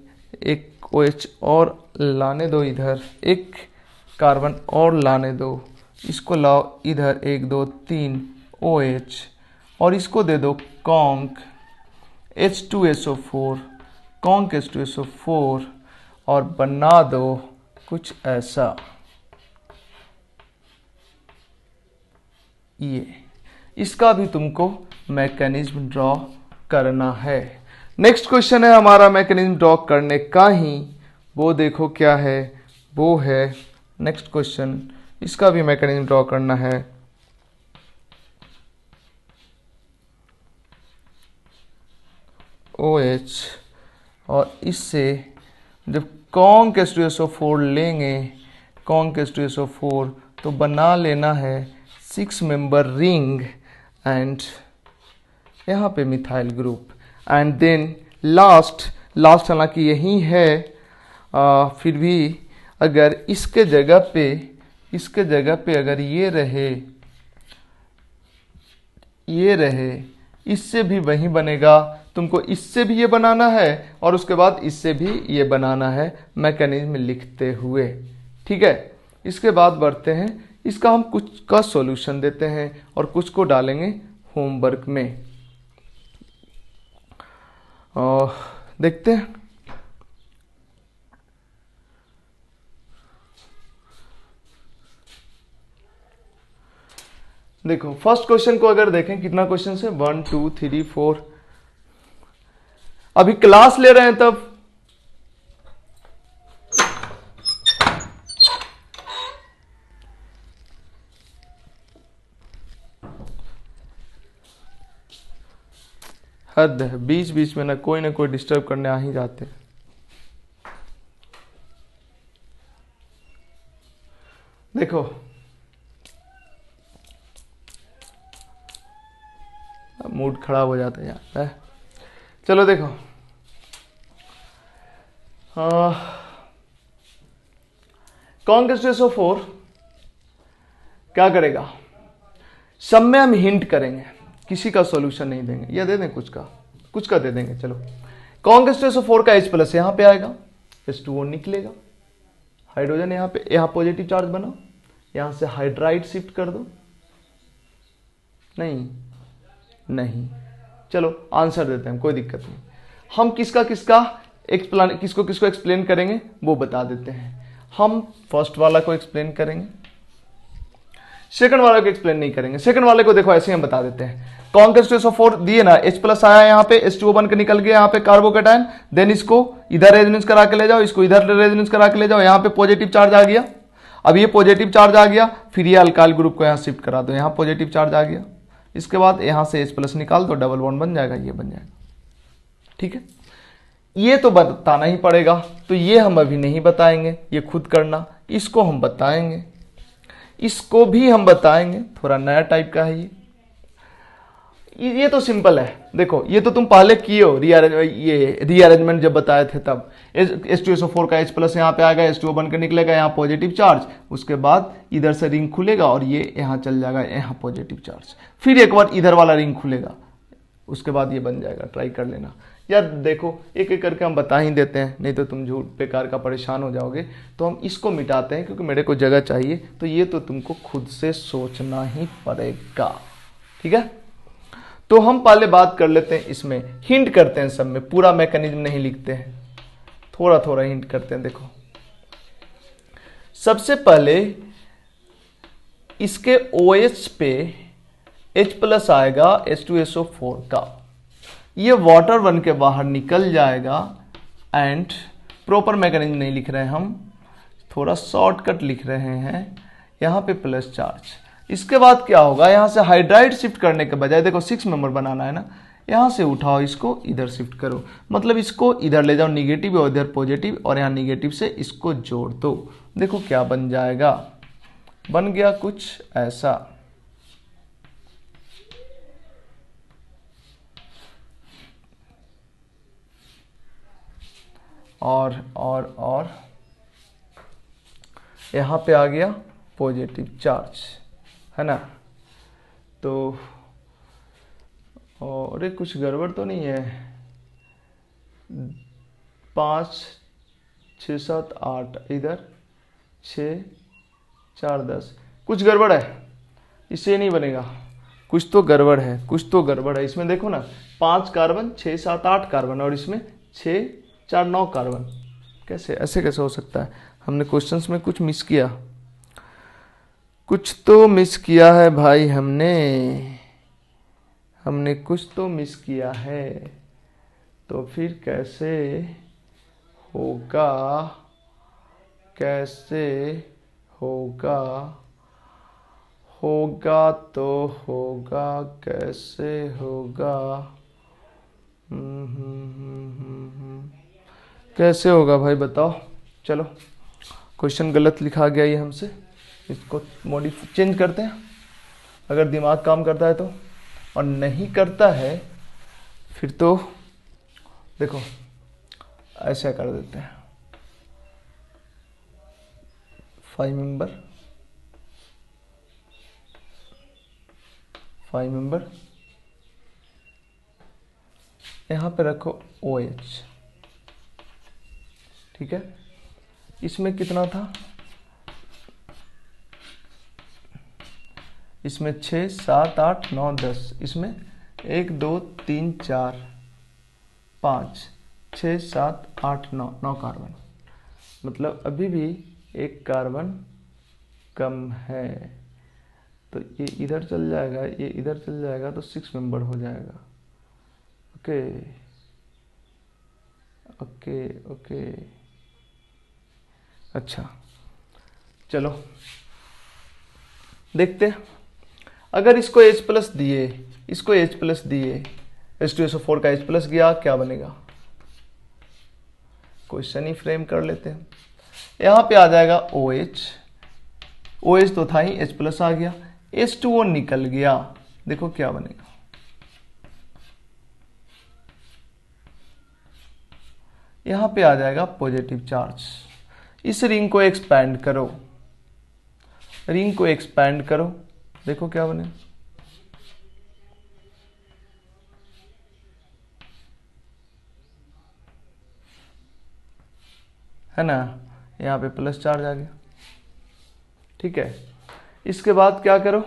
एक OH और लाने दो, इधर एक कार्बन और लाने दो। इसको लाओ इधर 1 2 3 OH और इसको दे दो कॉन्क H2SO4, कॉन्क H2SO4 और बना दो कुछ ऐसा। ये इसका भी तुमको मैकेनिज्म ड्रॉ करना है। नेक्स्ट क्वेश्चन है हमारा मैकेनिज्म ड्रॉ करने का ही, वो देखो क्या है, वो है नेक्स्ट क्वेश्चन। इसका भी मैकेनिज्म ड्रॉ करना है। OH और इससे जब कॉन्क H2SO4 लेंगे, कॉन्क H2SO4 तो बना लेना है 6 मेंबर रिंग एंड यहाँ पे methyl group and then last हालांकि यही है, फिर भी अगर इसके जगह पे अगर ये रहे इससे भी वही बनेगा, तुमको इससे भी ये बनाना है और उसके बाद इससे भी ये बनाना है मैकेनिज्म लिखते हुए। ठीक है, इसके बाद बढ़ते हैं, इसका हम कुछ का सॉल्यूशन देते हैं और कुछ को डालेंगे होमवर्क में। और देखते हैं, देखो फर्स्ट क्वेश्चन को अगर देखें, कितना क्वेश्चन है, 1 2 3 4, अभी क्लास ले रहे हैं तब हद है, बीच बीच में ना कोई डिस्टर्ब करने आ ही जाते हैं। देखो मूड खराब हो जाता है यार। चलो देखो, कॉन्केस्टेस ऑफ 4 क्या करेगा, सब में हम हिंट करेंगे, किसी का सॉल्यूशन नहीं देंगे, या दे दें कुछ का दे देंगे। चलो, कॉन्केस्टेस ऑफ 4 का H प्लस यहां पे आएगा, H2O निकलेगा, हाइड्रोजन यहां पे, यहां पॉजिटिव चार्ज बना, यहां से हाइड्राइड शिफ्ट कर दो, नहीं, चलो आंसर देते हैं, कोई दिक्कत नहीं। हम किसको एक्सप्लेन करेंगे वो बता देते हैं। हम फर्स्ट वाला को एक्सप्लेन करेंगे, सेकंड वाले को एक्सप्लेन नहीं करेंगे। सेकंड वाले को देखो ऐसे ही हम बता देते हैं, कॉन्केस्टेस ऑफ 4 दिए ना, H प्लस आया यहाँ पे, H2O बन के निकल गया यहाँ पे कार्बोकेटायन, देन इसको इधर रेजोनेंस करा के ले जाओ, इसको इधर रेजोनेंस करा के ले जाओ, यहाँ पे पॉजिटिव चार्ज आ गया। अब ये पॉजिटिव चार्ज आ गया, फिर ये अल्काइल ग्रुप को यहाँ शिफ्ट करा दो, यहाँ पॉजिटिव चार्ज आ गया, इसके बाद यहाँ से H प्लस निकाल दो, डबल बॉन्ड बन जाएगा, ये बन जाएगा। ठीक है, ये तो बताना ही पड़ेगा, तो ये हम अभी नहीं बताएंगे, ये खुद करना। इसको हम बताएंगे, इसको भी हम बताएंगे, थोड़ा नया टाइप का है ये तो सिंपल है। देखो ये तो तुम पहले किए हो, रीअरेंजमेंट जब बताए थे तब, H2SO4 का H प्लस यहाँ पे आएगा, H2O बनकर निकलेगा, यहाँ पॉजिटिव चार्ज, उसके बाद इधर से रिंग खुलेगा और ये यहाँ चल जाएगा, यहाँ पॉजिटिव चार्ज, फिर एक बार इधर वाला रिंग खुलेगा, उसके बाद ये बन जाएगा। ट्राई कर लेना यार, देखो एक एक करके हम बता ही देते हैं, नहीं तो तुम झूठ बेकार का परेशान हो जाओगे। तो हम इसको मिटाते हैं क्योंकि मेरे को जगह चाहिए, तो ये तो तुमको खुद से सोचना ही पड़ेगा। ठीक है, तो हम पहले बात कर लेते हैं, इसमें हिंट करते हैं, सब में पूरा मैकेनिज्म नहीं लिखते हैं, थोड़ा थोड़ा हिंट करते हैं। देखो सबसे पहले इसके OH पे H प्लस आएगा H2SO4 का, ये वाटर बन के बाहर निकल जाएगा, एंड प्रॉपर मैकेनिज्म नहीं लिख रहे हैं हम, थोड़ा शॉर्टकट लिख रहे हैं, यहाँ पे प्लस चार्ज। इसके बाद क्या होगा, यहाँ से हाइड्राइड शिफ्ट करने के बजाय, देखो 6 मेंबर बनाना है ना, यहाँ से उठाओ, इसको इधर शिफ्ट करो, मतलब इसको इधर ले जाओ निगेटिव और इधर पॉजिटिव, और यहाँ निगेटिव से इसको जोड़ दो। देखो क्या बन जाएगा, बन गया कुछ ऐसा। और यहाँ पे आ गया पॉजिटिव चार्ज, है ना। तो और कुछ गड़बड़ तो नहीं है, 5 6 7 8 इधर 6 4 10, कुछ गड़बड़ है, इससे नहीं बनेगा, कुछ तो गड़बड़ है इसमें। देखो ना, 5 कार्बन 6 7 8 कार्बन, और इसमें 6 4 9 कार्बन, कैसे ऐसे कैसे हो सकता है। हमने क्वेश्चंस में कुछ मिस किया, कुछ तो मिस किया है भाई, हमने कुछ तो मिस किया है, तो फिर कैसे होगा, होगा तो होगा, कैसे होगा, कैसे होगा भाई बताओ। चलो क्वेश्चन गलत लिखा गया ये हमसे, इसको चेंज करते हैं, अगर दिमाग काम करता है तो, और नहीं करता है फिर तो देखो ऐसा कर देते हैं, 5 मेंबर यहाँ पे रखो OH, ठीक है। इसमें कितना था, इसमें 6 7 8 9 10, इसमें 1 2 3 4 5 6 7 8 9 9 कार्बन, मतलब अभी भी एक कार्बन कम है। तो ये इधर चल जाएगा, ये इधर चल जाएगा, तो 6 मेंबर हो जाएगा। ओके ओके ओके, अच्छा चलो देखते हैं। अगर इसको H+ दिए, इसको H+ दिए, H2SO4 का H+ गया, क्या बनेगा, क्वेश्चन ही फ्रेम कर लेते हैं। यहां पे आ जाएगा OH, OH तो था ही, H+ आ गया, H2O निकल गया, देखो क्या बनेगा, यहां पे आ जाएगा पॉजिटिव चार्ज। इस रिंग को एक्सपैंड करो, रिंग को एक्सपैंड करो, देखो क्या बने, है ना, यहाँ पे प्लस चार्ज आ गया, ठीक है। इसके बाद क्या करो,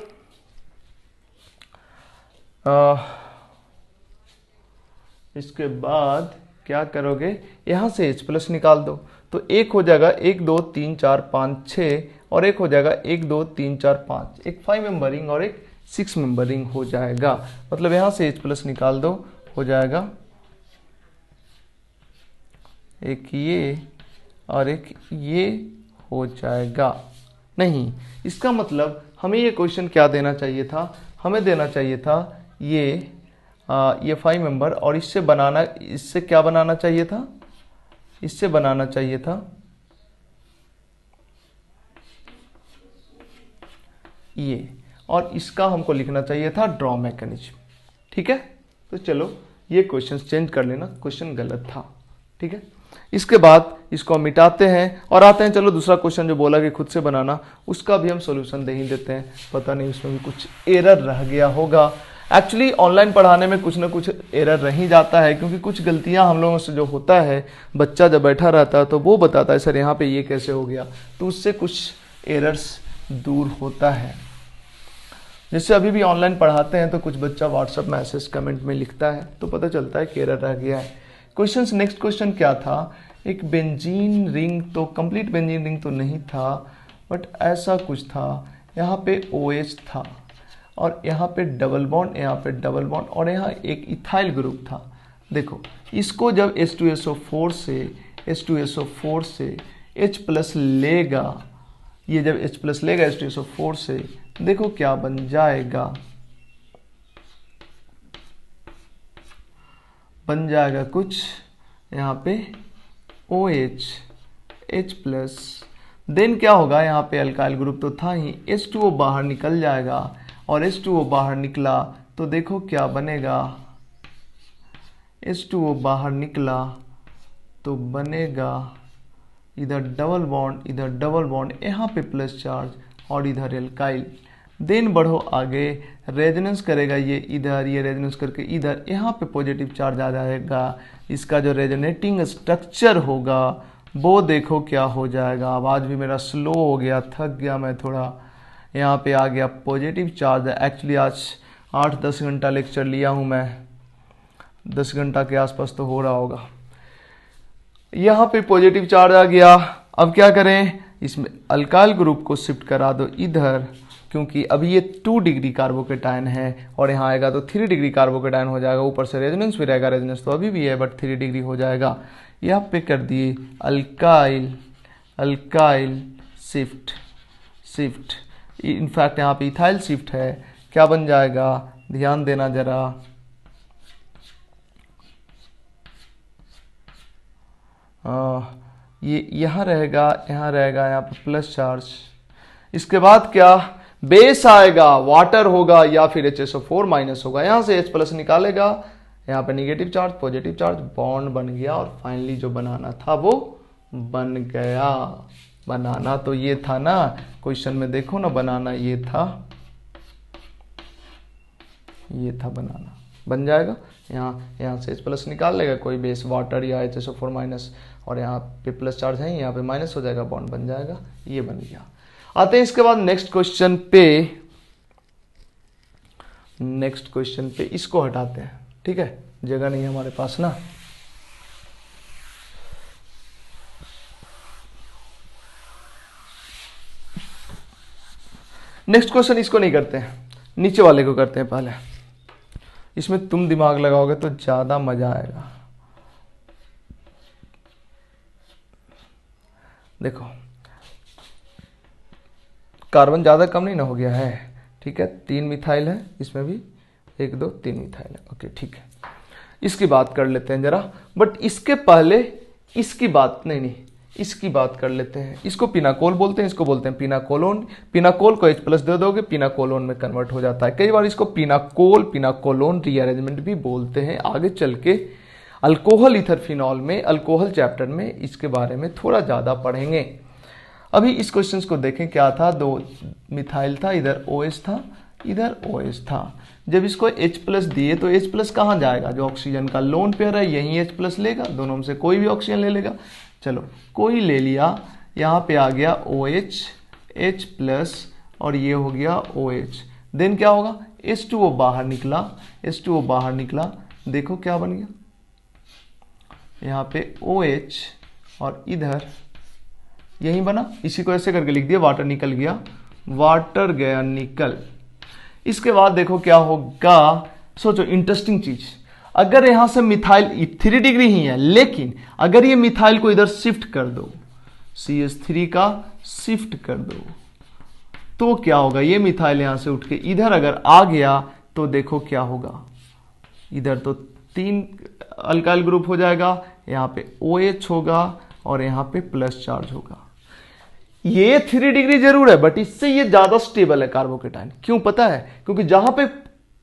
इसके बाद क्या करोगे, यहां से H+ निकाल दो, तो एक हो जाएगा 1 2 3 4 5 6, और एक हो जाएगा 1 2 3 4 5, एक 5 मेंबर रिंग और एक 6 मेंबर रिंग हो जाएगा। मतलब यहां से H+ निकाल दो, हो जाएगा एक ये और एक ये हो जाएगा। नहीं, इसका मतलब हमें ये क्वेश्चन क्या देना चाहिए था, हमें देना चाहिए था ये 5 मेंबर, और इससे बनाना, इससे क्या बनाना चाहिए था, इससे बनाना चाहिए था ये, और इसका हमको लिखना चाहिए था ड्रॉ मैकेनिज्म, ठीक है। तो चलो ये क्वेश्चन चेंज कर लेना, क्वेश्चन गलत था, ठीक है। इसके बाद इसको हम मिटाते हैं और आते हैं, चलो दूसरा क्वेश्चन जो बोला कि खुद से बनाना, उसका भी हम सॉल्यूशन दे ही देते हैं। पता नहीं उसमें भी कुछ एरर रह गया होगा। एक्चुअली ऑनलाइन पढ़ाने में कुछ ना कुछ एरर रह ही जाता है, क्योंकि कुछ गलतियां हम लोगों से जो होता है, बच्चा जब बैठा रहता है तो वो बताता है सर यहाँ पे ये कैसे हो गया, तो उससे कुछ एरर्स दूर होता है। जैसे अभी भी ऑनलाइन पढ़ाते हैं तो कुछ बच्चा व्हाट्सएप मैसेज कमेंट में लिखता है, तो पता चलता है कि एरर रह गया है। क्वेश्चन, नेक्स्ट क्वेश्चन क्या था, एक बेंजीन रिंग, तो कंप्लीट बेंजीन रिंग तो नहीं था, बट ऐसा कुछ था, यहाँ पे OH था और यहाँ पे डबल बॉन्ड, यहाँ पे डबल बॉन्ड, और यहाँ एक इथाइल ग्रुप था। देखो इसको जब H2SO4 से H+ लेगा, ये जब H+ लेगा H2SO4 से, देखो क्या बन जाएगा, बन जाएगा कुछ यहाँ पे OH H+, देन क्या होगा, यहाँ पे अल्काइल ग्रुप तो था ही, H2O बाहर निकल जाएगा, और H2O बाहर निकला तो देखो क्या बनेगा, H2O बाहर निकला तो बनेगा इधर डबल बॉन्ड, इधर डबल बॉन्ड, यहाँ पे प्लस चार्ज और इधर एल्काइल। देन बढ़ो आगे, रेजोनेंस करेगा ये इधर, ये रेजोनेंस करके इधर, यहाँ पे पॉजिटिव चार्ज आ जाएगा। इसका जो रेजोनेटिंग स्ट्रक्चर होगा वो देखो क्या हो जाएगा। आवाज़ भी मेरा स्लो हो गया, थक गया मैं थोड़ा। यहाँ पे आ गया पॉजिटिव चार्ज। एक्चुअली आज 8-10 घंटा लेक्चर लिया हूँ मैं, 10 घंटा के आसपास तो हो रहा होगा। यहाँ पे पॉजिटिव चार्ज आ गया। अब क्या करें, इसमें अल्काइल ग्रुप को शिफ्ट करा दो इधर, क्योंकि अभी ये 2 डिग्री कार्बोकेटायन है और यहाँ आएगा तो 3 डिग्री कार्बोकेटायन हो जाएगा। ऊपर से रेजोनेंस भी रहेगा, रेजोनेंस तो अभी भी है बट 3 डिग्री हो जाएगा। यहाँ पे कर दिए alkyl, alkyl shift, shift, in fact यहाँ पे इथाइल शिफ्ट है। क्या बन जाएगा, ध्यान देना जरा, ये यहाँ रहेगा, यहाँ रहेगा, यहाँ पे प्लस चार्ज। इसके बाद क्या, बेस आएगा, वाटर होगा या फिर HSO4 माइनस होगा। यहाँ से H+ निकालेगा, यहाँ पे negative charge, positive charge, bond बन गया और फाइनली जो बनाना था वो बन गया। बनाना तो ये था ना, क्वेश्चन में देखो ना, बनाना ये था, ये था बनाना। बन जाएगा। यहाँ से H प्लस निकाल लेगा कोई बेस वाटर या HSO4 माइनस, और यहाँ पे प्लस चार्ज है, यहाँ पे माइनस हो जाएगा, बॉन्ड बन जाएगा, ये बन गया। आते हैं इसके बाद नेक्स्ट क्वेश्चन पे इसको हटाते हैं, ठीक है, जगह नहीं है हमारे पास ना। नेक्स्ट क्वेश्चन इसको नहीं करते हैं, नीचे वाले को करते हैं पहले। इसमें तुम दिमाग लगाओगे तो ज्यादा मजा आएगा। देखो कार्बन ज्यादा कम नहीं ना हो गया है, ठीक है, 3 मिथाइल है, इसमें भी 1 2 3 मिथाइल है, ओके ठीक है। इसकी बात कर लेते हैं जरा, बट इसके पहले इसकी बात नहीं, इसकी बात कर लेते हैं। इसको पिनाकोल बोलते हैं, इसको बोलते हैं पिनाकोलोन। पिनाकोल को H प्लस दे दोगे, पिनाकोलोन में कन्वर्ट हो जाता है। कई बार इसको पिनाकोलोन रीअरेंजमेंट भी बोलते हैं। आगे चल के अल्कोहल ईथर फिनॉल में, अल्कोहल चैप्टर में इसके बारे में थोड़ा ज्यादा पढ़ेंगे। अभी इस क्वेश्चन को देखें, क्या था, 2 मिथाइल था, इधर OH था, इधर OH था। जब इसको H प्लस दिए तो H प्लस कहाँ जाएगा, जो ऑक्सीजन का लोन पेयर है यही H प्लस लेगा, दोनों में से कोई भी ऑक्सीजन ले लेगा। चलो कोई ले लिया, यहाँ पे आ गया OH H प्लस और ये हो गया OH। देन क्या होगा, H2O बाहर निकला, H2O बाहर निकला, देखो क्या बन गया, यहाँ पे OH और इधर यही बना। इसी को ऐसे करके लिख दिया, वाटर निकल गया, वाटर गया निकल। इसके बाद देखो क्या होगा, सोचो इंटरेस्टिंग चीज, अगर यहां से मिथाइल 3 डिग्री ही है, लेकिन अगर ये मिथाइल को इधर शिफ्ट कर दो, CH3 का शिफ्ट कर दो, तो क्या होगा, ये मिथाइल यहां से उठ के इधर अगर आ गया तो देखो क्या होगा, इधर तो 3 अल्काइल ग्रुप हो जाएगा, यहाँ पे OH होगा और यहाँ पे प्लस चार्ज होगा। ये 3 डिग्री जरूर है, बट इससे ये ज्यादा स्टेबल है कार्बोकेटाइन। क्यों पता है, क्योंकि जहां पे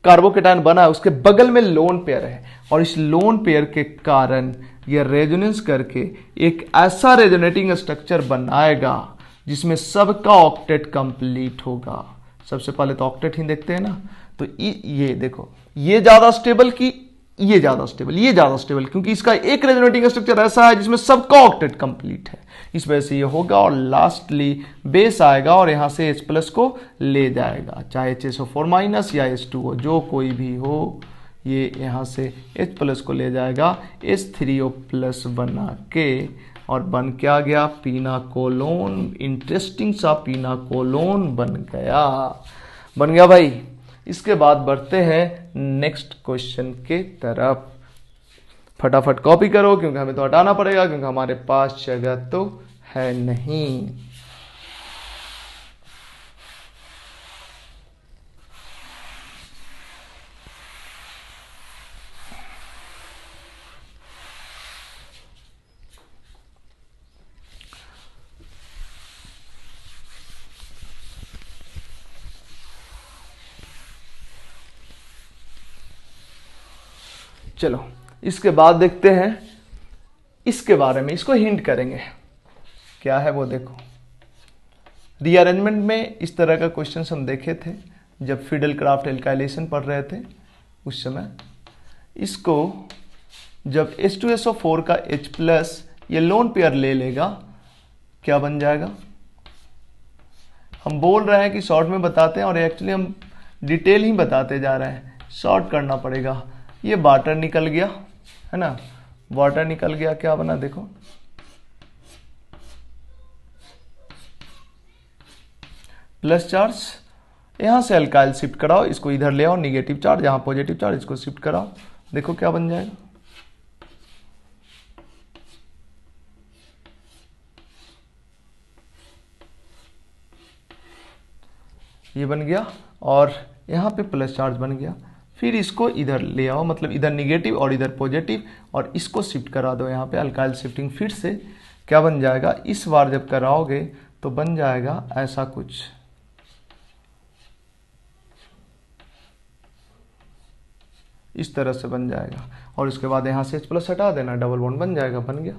कार्बोकेटाइन बना है उसके बगल में लोन पेयर है, और इस लोन पेयर के कारण ये रेजोनेंस करके एक ऐसा रेजोनेटिंग स्ट्रक्चर बनाएगा जिसमें सबका ऑक्टेट कंप्लीट होगा। सबसे पहले तो ऑक्टेट ही देखते हैं ना, तो ये देखो, ये ज्यादा स्टेबल की ये ज्यादा स्टेबल, ये ज्यादा स्टेबल, क्योंकि इसका एक रेजोनेटिंग स्ट्रक्चर ऐसा है जिसमें सबका ऑक्टेट कंप्लीट है, इस वजह से ये होगा। और लास्टली बेस आएगा और यहां से H प्लस को ले जाएगा, चाहे HSO4 माइनस या H2O जो कोई भी हो, ये यहां से H प्लस को ले जाएगा, H3O प्लस बना के, और बन क्या गया, पिनाकोलोन। इंटरेस्टिंग सा पिनाकोलोन बन गया भाई। इसके बाद बढ़ते हैं नेक्स्ट क्वेश्चन के तरफ। फटाफट कॉपी करो, क्योंकि हमें तो हटाना पड़ेगा, क्योंकि हमारे पास जगह तो है नहीं। चलो इसके बाद देखते हैं इसके बारे में, इसको हिंट करेंगे क्या है वो। देखो रीअरेंजमेंट में इस तरह का क्वेश्चन हम देखे थे जब फिडेल क्राफ्ट एल्काइलेशन पढ़ रहे थे उस समय। इसको जब H2SO4 का H प्लस ये लोन पेयर ले लेगा, क्या बन जाएगा। हम बोल रहे हैं कि शॉर्ट में बताते हैं, और एक्चुअली हम डिटेल ही बताते जा रहे हैं, शॉर्ट करना पड़ेगा। ये वाटर निकल गया है ना, वाटर निकल गया, क्या बना देखो, प्लस चार्ज। यहां से अल्काइल शिफ्ट कराओ, इसको इधर ले आओ, निगेटिव चार्ज, यहां पॉजिटिव चार्ज, इसको शिफ्ट कराओ, देखो क्या बन जाएगा। ये बन गया, और यहां पे प्लस चार्ज बन गया। फिर इसको इधर ले आओ, मतलब इधर निगेटिव और इधर पॉजिटिव, और इसको शिफ्ट करा दो यहाँ पे, अल्काइल शिफ्टिंग फिर से क्या बन जाएगा। इस बार जब कराओगे तो बन जाएगा ऐसा कुछ, इस तरह से बन जाएगा। और इसके बाद यहाँ से H प्लस हटा देना, डबल बॉन्ड बन जाएगा, बन गया।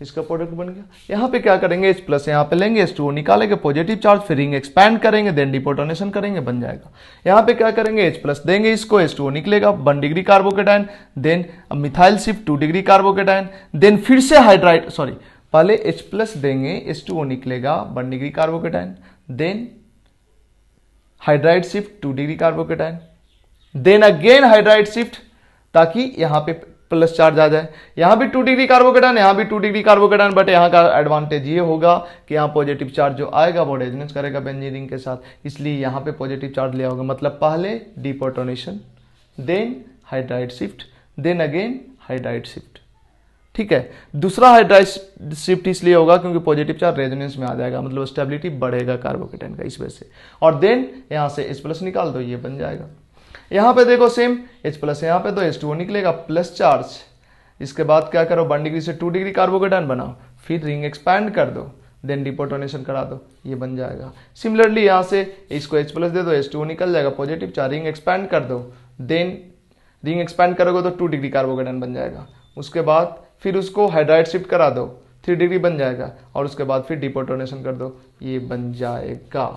इसका प्रोडक्ट बन गया। यहाँ पे क्या करेंगे, H प्लस यहाँ पे लेंगे, H2O निकालेंगे, पॉजिटिव चार्ज, फिर रिंग एक्सपैंड करेंगे, देन डिप्रोटोनेशन करेंगे, बन जाएगा। यहाँ पे क्या करेंगे, H प्लस देंगे इसको, H2O निकलेगा, 1 degree carbocation, then methyl shift 2 degree carbocation, then फिर से हाइड्राइड, सॉरी पहले H प्लस देंगे, H2O निकलेगा, 1 degree carbocation, then hydride shift 2 degree carbocation, then again hydride shift, ताकि यहां पे प्लस चार्ज आ जाए। यहां भी 2 डिग्री कार्बोकेटाइन, यहां भी 2 डिग्री कार्बोकेटाइन, बट यहां का एडवांटेज ये होगा कि यहां पॉजिटिव चार्ज जो आएगा वो रेजोनेंस करेगा बेंजीन रिंग के साथ, इसलिए यहां पे पॉजिटिव चार्ज लिया होगा। मतलब पहले deprotonation, then hydride shift, then again hydride shift. ठीक है, दूसरा हाइड्राइड शिफ्ट इसलिए होगा क्योंकि पॉजिटिव चार्ज रेजोनेंस में आ जाएगा, मतलब स्टेबिलिटी बढ़ेगा कार्बोकेटाइन का इस वजह से। और देन यहां से H प्लस निकाल दो, ये बन जाएगा। यहां पे देखो सेम H प्लस यहां पे तो H2O निकलेगा प्लस चार्ज, इसके बाद क्या करो 1 डिग्री से 2 डिग्री कार्बोकेटाइन बनाओ, फिर रिंग एक्सपैंड कर दो, देन डिप्रोटोनेशन करा दो, ये बन जाएगा। सिमिलरली यहां से इसको H प्लस दे दो, H2O निकल जाएगा, पॉजिटिव चार्ज, रिंग एक्सपैंड कर दो, देन रिंग एक्सपैंड करोगे तो 2 डिग्री कार्बोकेटाइन बन जाएगा। उसके बाद फिर उसको हाइड्राइड शिफ्ट करा दो, 3 डिग्री बन जाएगा, और उसके बाद फिर डिप्रोटोनेशन कर दो, ये बन जाएगा।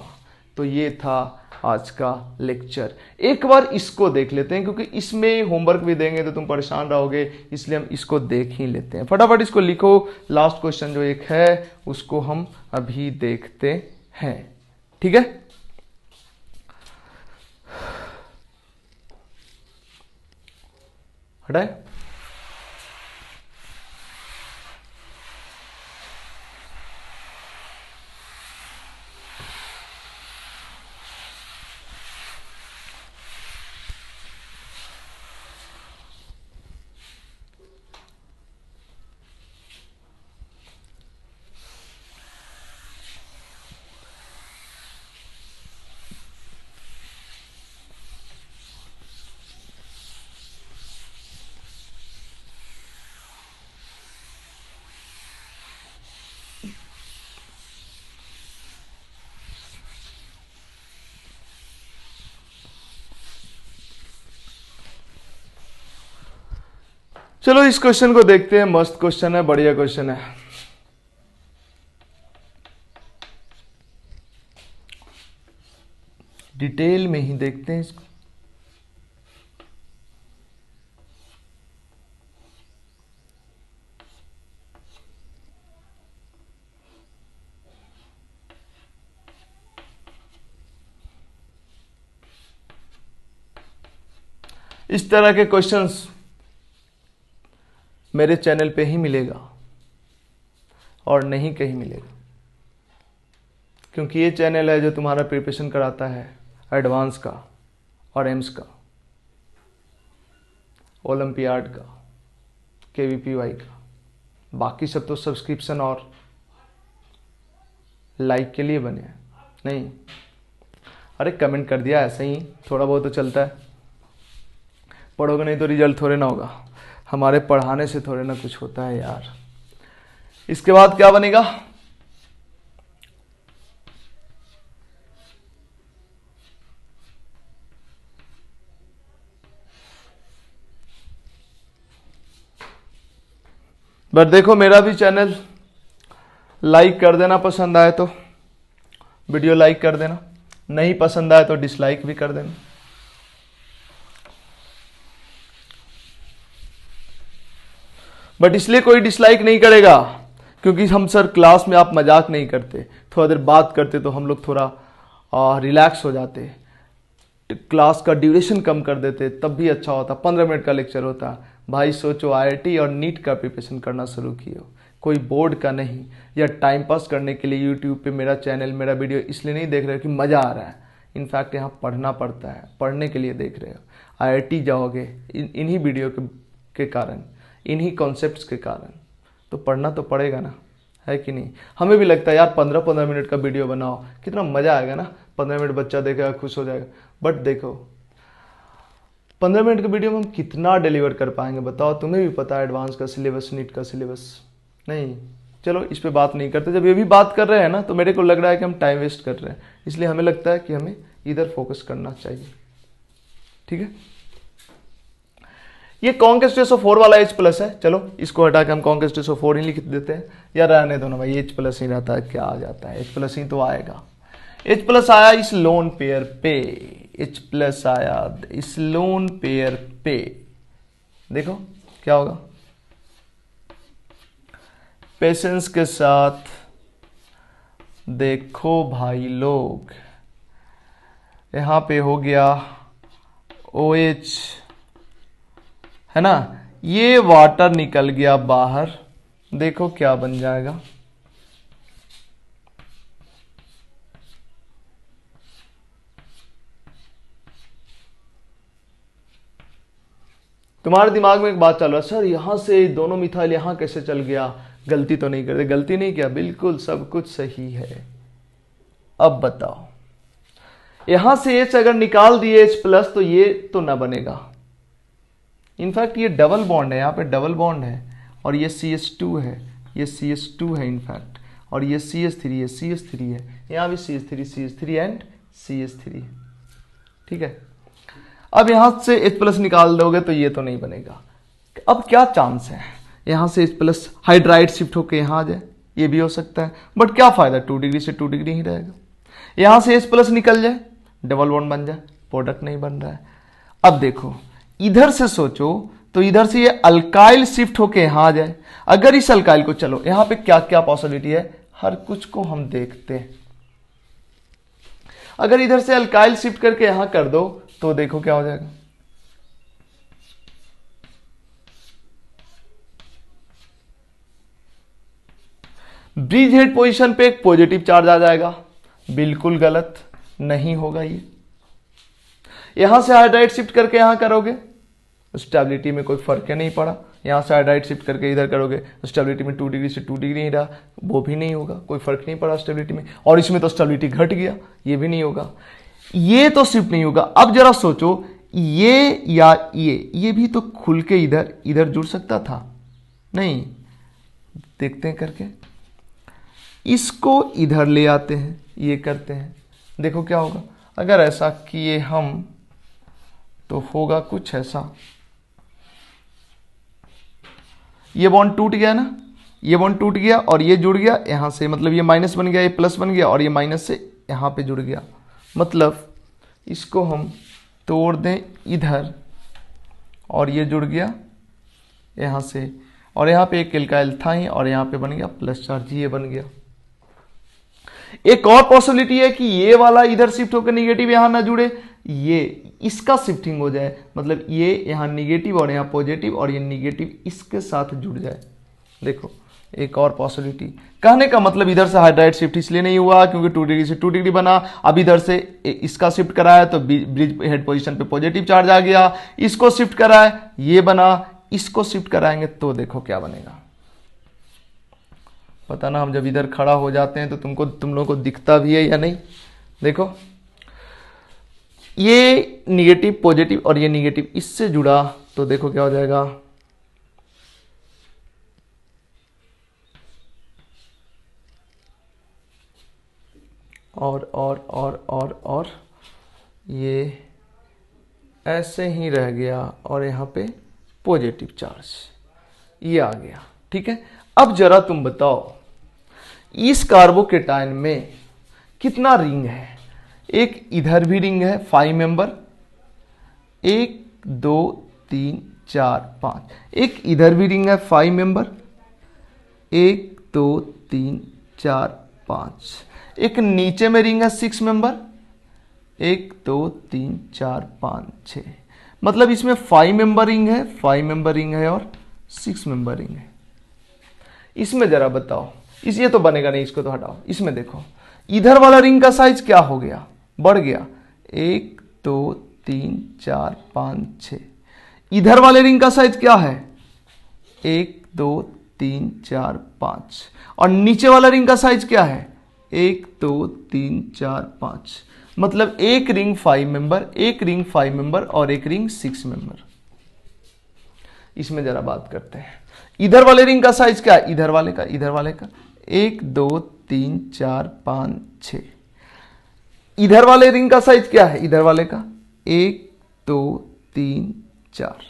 तो ये था आज का लेक्चर। एक बार इसको देख लेते हैं क्योंकि इसमें होमवर्क भी देंगे तो तुम परेशान रहोगे, इसलिए हम इसको देख ही लेते हैं। फटाफट इसको लिखो, लास्ट क्वेश्चन जो एक है उसको हम अभी देखते हैं। ठीक है, हटाए। चलो इस क्वेश्चन को देखते हैं, मस्त क्वेश्चन है, बढ़िया क्वेश्चन है। डिटेल में ही देखते हैं इसको। इस तरह के क्वेश्चंस मेरे चैनल पे ही मिलेगा और नहीं कहीं मिलेगा, क्योंकि ये चैनल है जो तुम्हारा प्रिपरेशन कराता है एडवांस का और एम्स का, ओलंपियाड का, KVPY का। बाकी सब तो सब्सक्रिप्शन और लाइक के लिए बने हैं। नहीं, अरे कमेंट कर दिया ऐसे ही, थोड़ा बहुत तो चलता है। पढ़ोगे नहीं तो रिजल्ट थोड़े ना होगा, हमारे पढ़ाने से थोड़े ना कुछ होता है यार। इसके बाद क्या बनेगा, बट देखो मेरा भी चैनल लाइक कर देना, पसंद आए तो वीडियो लाइक कर देना, नहीं पसंद आए तो डिसलाइक भी कर देना। बट इसलिए कोई डिसलाइक नहीं करेगा क्योंकि हम सर क्लास में आप मजाक नहीं करते, थोड़ा देर बात करते तो हम लोग थोड़ा रिलैक्स हो जाते, क्लास का ड्यूरेशन कम कर देते, तब भी अच्छा होता। 15 मिनट का लेक्चर होता। भाई सोचो IIT और नीट का प्रिपरेशन करना शुरू किए हो, कोई बोर्ड का नहीं, या टाइम पास करने के लिए यूट्यूब पे मेरा चैनल, मेरा वीडियो इसलिए नहीं देख रहे हो कि मज़ा आ रहा है। इनफैक्ट यहाँ पढ़ना पड़ता है, पढ़ने के लिए देख रहे हो। IIT जाओगे इन्हीं वीडियो के कारण, इन्हीं कॉन्सेप्ट्स के कारण, तो पढ़ना तो पड़ेगा ना, है कि नहीं। हमें भी लगता है यार 15-15 मिनट का वीडियो बनाओ, कितना मज़ा आएगा ना, 15 मिनट बच्चा देखेगा खुश हो जाएगा। बट देखो 15 मिनट के वीडियो में हम कितना डिलीवर कर पाएंगे बताओ, तुम्हें भी पता है एडवांस का सिलेबस, नीट का सिलेबस। नहीं, चलो इस पे बात नहीं करते। जब ये भी बात कर रहे हैं ना तो मेरे को लग रहा है कि हम टाइम वेस्ट कर रहे हैं, इसलिए हमें लगता है कि हमें इधर फोकस करना चाहिए। ठीक है, ये CONC_4 वाला H प्लस है, चलो इसको हटा के हम CONC_4 ही लिख देते हैं, या रहने दो ना भाई, H प्लस ही रहता है, क्या आ जाता है, H प्लस ही तो आएगा। H प्लस आया इस लोन पेयर पे, H प्लस आया इस लोन पेयर पे, देखो क्या होगा, पेशेंस के साथ देखो भाई लोग, यहां पे हो गया OH है ना, ये वाटर निकल गया बाहर, देखो क्या बन जाएगा, तुम्हारे दिमाग में एक बात चल रहा है, सर यहां से दोनों मिथाइल यहां कैसे चल गया, गलती तो नहीं करते, गलती नहीं किया, बिल्कुल सब कुछ सही है। अब बताओ, यहां से H अगर निकाल दिए H प्लस तो ये तो ना बनेगा, इनफैक्ट ये डबल बॉन्ड है, यहां पे डबल बॉन्ड है, और ये CH2 है, ये CH2 है इनफैक्ट, और ये CH3 है, CH3 है, यहां भी CH3 एंड CH3, ठीक है। अब यहां से H प्लस निकाल दोगे तो ये तो नहीं बनेगा, अब क्या चांस है, यहां से H प्लस हाइड्राइड शिफ्ट होकर यहां आ जाए, ये भी हो सकता है, बट क्या फायदा, 2 डिग्री से 2 डिग्री ही रहेगा। यहां से H प्लस निकल जाए, डबल बॉन्ड बन जाए, प्रोडक्ट नहीं बन रहा है। अब देखो इधर से सोचो तो इधर से ये अल्काइल शिफ्ट होके यहां आ जाए, अगर इस अल्काइल को, चलो यहां पे क्या क्या पॉसिबिलिटी है, हर कुछ को हम देखते हैं, अगर इधर से अल्काइल शिफ्ट करके यहां कर दो तो देखो क्या हो जाएगा, ब्रिज हेड पोजीशन पे एक पॉजिटिव चार्ज आ जाएगा, बिल्कुल गलत नहीं होगा ये। यहां से हाइड्राइड शिफ्ट करके यहां करोगे, स्टेबिलिटी में कोई फर्क नहीं पड़ा, यहां से हाइड्राइड शिफ्ट करके इधर करोगे, स्टेबिलिटी में 2 डिग्री से 2 डिग्री ही रहा, वो भी नहीं होगा, कोई फर्क नहीं पड़ा स्टेबिलिटी में, और इसमें तो स्टेबिलिटी घट गया, ये भी नहीं होगा, ये तो शिफ्ट नहीं होगा। अब जरा सोचो, ये या ये भी तो खुल के इधर इधर जुड़ सकता था, नहीं, देखते हैं करके, इसको इधर ले आते हैं, ये करते हैं, देखो क्या होगा, अगर ऐसा किए हम तो होगा कुछ ऐसा, ये बॉन्ड टूट गया ना, ये बॉन्ड टूट गया और ये जुड़ गया यहां से, मतलब ये माइनस बन गया, ये प्लस बन गया, और ये माइनस से यहां पे जुड़ गया, मतलब इसको हम तोड़ दें इधर, और ये जुड़ गया यहां से, और यहां पे एक एल्काइल था ही, और यहां पे बन गया प्लस चार्ज, ये बन गया। एक और पॉसिबिलिटी है कि ये वाला इधर शिफ्ट होकर निगेटिव यहां ना जुड़े, ये इसका शिफ्टिंग हो जाए, मतलब ये यहां निगेटिव और यहां पॉजिटिव, और ये निगेटिव इसके साथ जुड़ जाए, देखो एक और पॉसिबिलिटी। कहने का मतलब इधर से हाइड्राइड शिफ्ट इसलिए नहीं हुआ क्योंकि 2 डिग्री से 2 डिग्री बना, अब इधर से इसका शिफ्ट कराया तो ब्रिज हेड पोजीशन पे पॉजिटिव चार्ज आ गया, इसको शिफ्ट कराए ये बना, इसको शिफ्ट कराएंगे तो देखो क्या बनेगा, पता ना, हम जब इधर खड़ा हो जाते हैं तो तुम लोगों को दिखता भी है या नहीं, देखो ये निगेटिव पॉजिटिव और ये निगेटिव इससे जुड़ा, तो देखो क्या हो जाएगा, और ये ऐसे ही रह गया, और यहां पे पॉजिटिव चार्ज ये आ गया, ठीक है। अब जरा तुम बताओ इस कार्बोकेटाइन में कितना रिंग है, एक इधर भी रिंग है 5 मेंबर, 1 2 3 4 5, एक इधर भी रिंग है 5 मेंबर, 1 2 3 4 5, एक नीचे में रिंग है 6 मेंबर, 1 2 3 4 5 6, मतलब इसमें 5 मेंबर रिंग है, 5 मेंबर रिंग है और 6 मेंबर रिंग है। इसमें जरा बताओ, इस ये तो बनेगा नहीं, इसको तो हटाओ, इसमें देखो इधर वाला रिंग का साइज क्या हो गया, बढ़ गया, 1 2 3 4 5 6, इधर वाले रिंग का साइज क्या है, 1 2 3 4 5, और नीचे वाला रिंग का साइज क्या है, 1 2 3 4 5, मतलब एक रिंग 5 मेंबर, एक रिंग 5 मेंबर और एक रिंग 6 मेंबर। इसमें जरा बात करते हैं, इधर वाले रिंग का साइज क्या है, इधर वाले का 1 2 3 4 5 6, इधर वाले रिंग का साइज क्या है, इधर वाले का 1 2 3 4,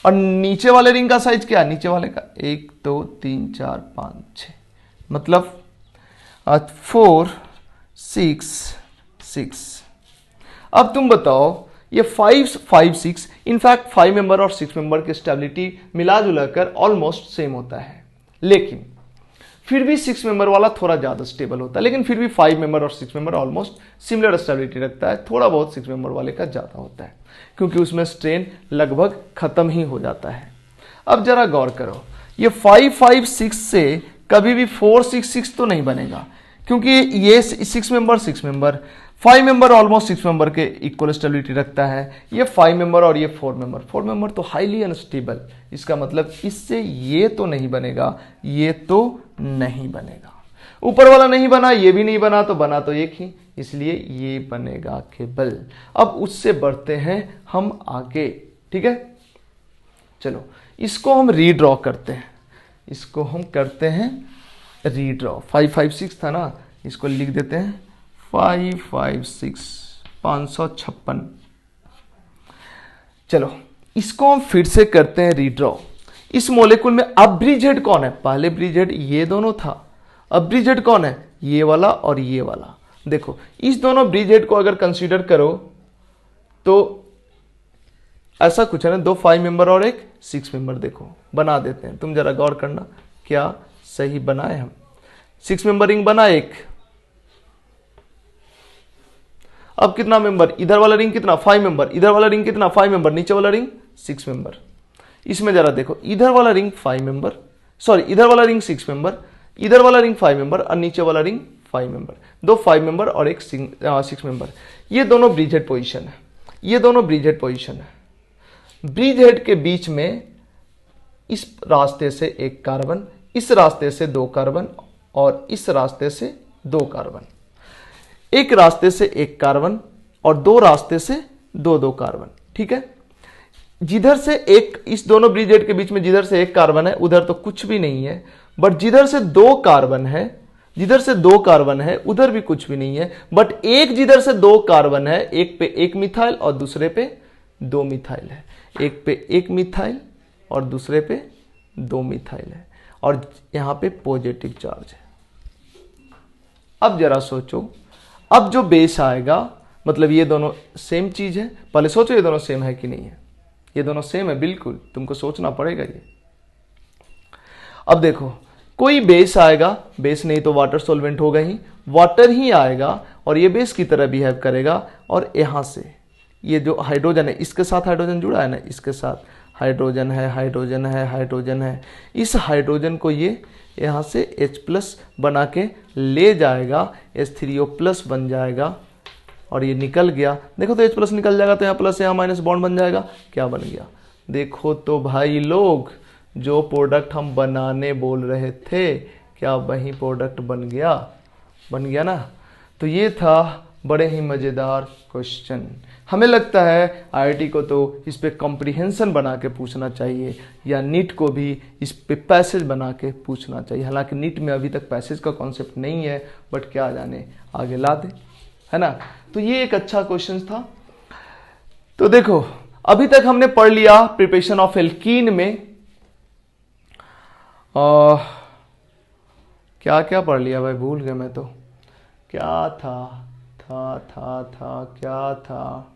और नीचे वाले रिंग का साइज क्या है, नीचे वाले का 1 2 3 4 5 6, मतलब 4 6 6। अब तुम बताओ ये 5 5 6, इनफैक्ट 5 मेंबर और 6 मेंबर की स्टेबिलिटी मिला जुला कर ऑलमोस्ट सेम होता है, लेकिन फिर भी 6 मेंबर वाला थोड़ा ज्यादा स्टेबल होता है, लेकिन फिर भी 5 मेंबर और 6 मेंबर ऑलमोस्ट सिमिलर स्टेबिलिटी रखता है, थोड़ा बहुत 6 मेंबर वाले का ज्यादा होता है क्योंकि उसमें स्ट्रेन लगभग खत्म ही हो जाता है। अब जरा गौर करो, ये 5 5 6 से कभी भी 4 6 6 तो नहीं बनेगा, क्योंकि ये 6 member 6 member, 5 member almost 6 member के इक्वल स्टेबिलिटी रखता है, ये 5 मेंबर और ये 4 मेंबर तो हाईली अनस्टेबल, इसका मतलब इससे ये तो नहीं बनेगा, ये तो नहीं बनेगा, ऊपर वाला नहीं बना, ये भी नहीं बना, तो बना तो एक ही, इसलिए ये बनेगा केवल। अब उससे बढ़ते हैं हम आगे, ठीक है, चलो इसको हम रीड्रॉ करते हैं, इसको हम करते हैं रीड्रॉ। 5 5 6 था ना, इसको लिख देते हैं 5 5 6 556। चलो इसको हम फिर से करते हैं रीड्रॉ। इस मॉलिक्यूल में अब ब्रिजहेड कौन है, पहले ब्रिजहेड ये दोनों था, अब ब्रिजहेड कौन है, ये वाला और ये वाला। देखो इस दोनों ब्रिजहेड को अगर कंसीडर करो तो ऐसा कुछ है ना, 2 5 मेंबर और एक 6 मेंबर, देखो बना देते हैं, तुम जरा गौर करना क्या सही बनाए हम। 6 मेंबर रिंग बना एक, अब कितना मेंबर, इधर वाला रिंग कितना 5 मेंबर, इधर वाला रिंग कितना 5 मेंबर, नीचे वाला रिंग 6 मेंबर। इसमें जरा देखो, इधर वाला रिंग 5 मेंबर, सॉरी इधर वाला रिंग 6 मेंबर, इधर वाला रिंग 5 मेंबर और नीचे वाला रिंग 5 मेंबर, 2 5 मेंबर और एक 6 मेंबर। ये दोनों ब्रिजहेड पोजीशन है, ये दोनों ब्रिजहेड पोजीशन है। ब्रिजहेड के बीच में इस रास्ते से एक कार्बन, इस रास्ते से 2 कार्बन और इस रास्ते से 2 कार्बन, एक रास्ते से एक कार्बन और 2 रास्ते से 2 कार्बन, ठीक है। जिधर से एक, इस दोनों ब्रिजहेड के बीच में जिधर से एक कार्बन है उधर तो कुछ भी नहीं है, बट जिधर से 2 कार्बन है, जिधर से 2 कार्बन है उधर भी कुछ भी नहीं है, बट एक जिधर से 2 कार्बन है, एक पे एक मिथाइल और दूसरे पे 2 मिथाइल है, एक पे एक मिथाइल और दूसरे पे 2 मिथाइल है, और यहां पे पॉजिटिव चार्ज है। अब जरा सोचो, अब जो बेस आएगा, मतलब ये दोनों सेम चीज है, पहले सोचो ये दोनों सेम है कि नहीं है, ये दोनों सेम है, बिल्कुल तुमको सोचना पड़ेगा ये। अब देखो कोई बेस आएगा, बेस नहीं तो वाटर सॉल्वेंट होगा ही, वाटर ही आएगा और ये बेस की तरह बिहेव करेगा, और यहां से ये जो हाइड्रोजन है, इसके साथ हाइड्रोजन जुड़ा है ना, इसके साथ हाइड्रोजन है, हाइड्रोजन है, हाइड्रोजन है, इस हाइड्रोजन को ये यहां से H+ बना के ले जाएगा, H3O+ बन जाएगा, और ये निकल गया। देखो तो H+ निकल जाएगा तो यहाँ प्लस यहाँ माइनस बॉन्ड बन जाएगा, क्या बन गया, देखो तो भाई लोग, जो प्रोडक्ट हम बनाने बोल रहे थे क्या वही प्रोडक्ट बन गया, बन गया ना। तो ये था बड़े ही मजेदार क्वेश्चन। हमें लगता है IIT को तो इस पे कॉम्प्रिहेंशन बना के पूछना चाहिए, या नीट को भी इस पे पैसेज बना के पूछना चाहिए। हालांकि नीट में अभी तक पैसेज का कॉन्सेप्ट नहीं है, बट क्या जाने आगे ला दे, है ना। तो ये एक अच्छा क्वेश्चन था। तो देखो अभी तक हमने पढ़ लिया प्रिपरेशन ऑफ एल्कीन में क्या क्या पढ़ लिया भाई, भूल गया मैं तो, क्या था क्या था,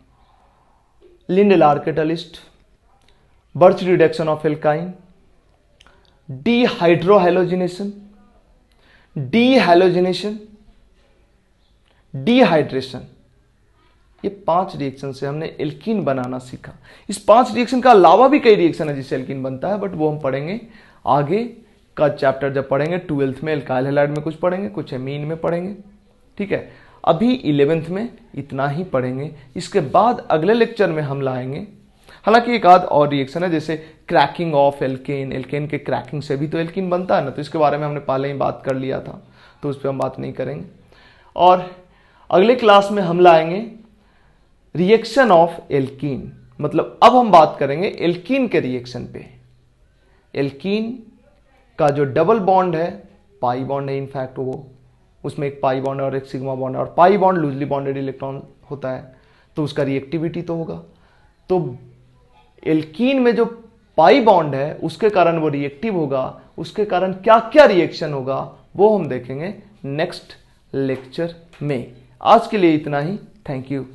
Lindlar catalyst, Birch reduction of alkyne, dehydrohalogenation, dehalogenation, dehydration, ये 5 रिएक्शन से हमने एल्कीन बनाना सीखा। इस 5 रिएक्शन का अलावा भी कई रिएक्शन है जिससे एल्कीन बनता है, बट वो हम पढ़ेंगे आगे का चैप्टर जब पढ़ेंगे। 12th में एल्काइल हैलाइड में कुछ पढ़ेंगे, कुछ एमीन में पढ़ेंगे, ठीक है। अभी 11th में इतना ही पढ़ेंगे, इसके बाद अगले लेक्चर में हम लाएंगे, हालांकि एक आध और रिएक्शन है जैसे क्रैकिंग ऑफ एल्केन, एल्केन के क्रैकिंग से भी तो एल्कीन बनता है ना, तो इसके बारे में हमने पहले ही बात कर लिया था, तो उस पर हम बात नहीं करेंगे। और अगले क्लास में हम लाएंगे रिएक्शन ऑफ एल्कीन, मतलब अब हम बात करेंगे एल्कीन के रिएक्शन पे। एल्कीन का जो डबल बॉन्ड है, पाई बॉन्ड है इनफैक्ट, वो उसमें एक पाई बॉन्ड और एक सिग्मा बॉन्ड है, और pi bond loosely bonded electron होता है, तो उसका रिएक्टिविटी तो होगा। तो एल्कीन में जो पाई बॉन्ड है उसके कारण वो रिएक्टिव होगा, उसके कारण क्या क्या रिएक्शन होगा वो हम देखेंगे नेक्स्ट लेक्चर में। आज के लिए इतना ही। Thank you.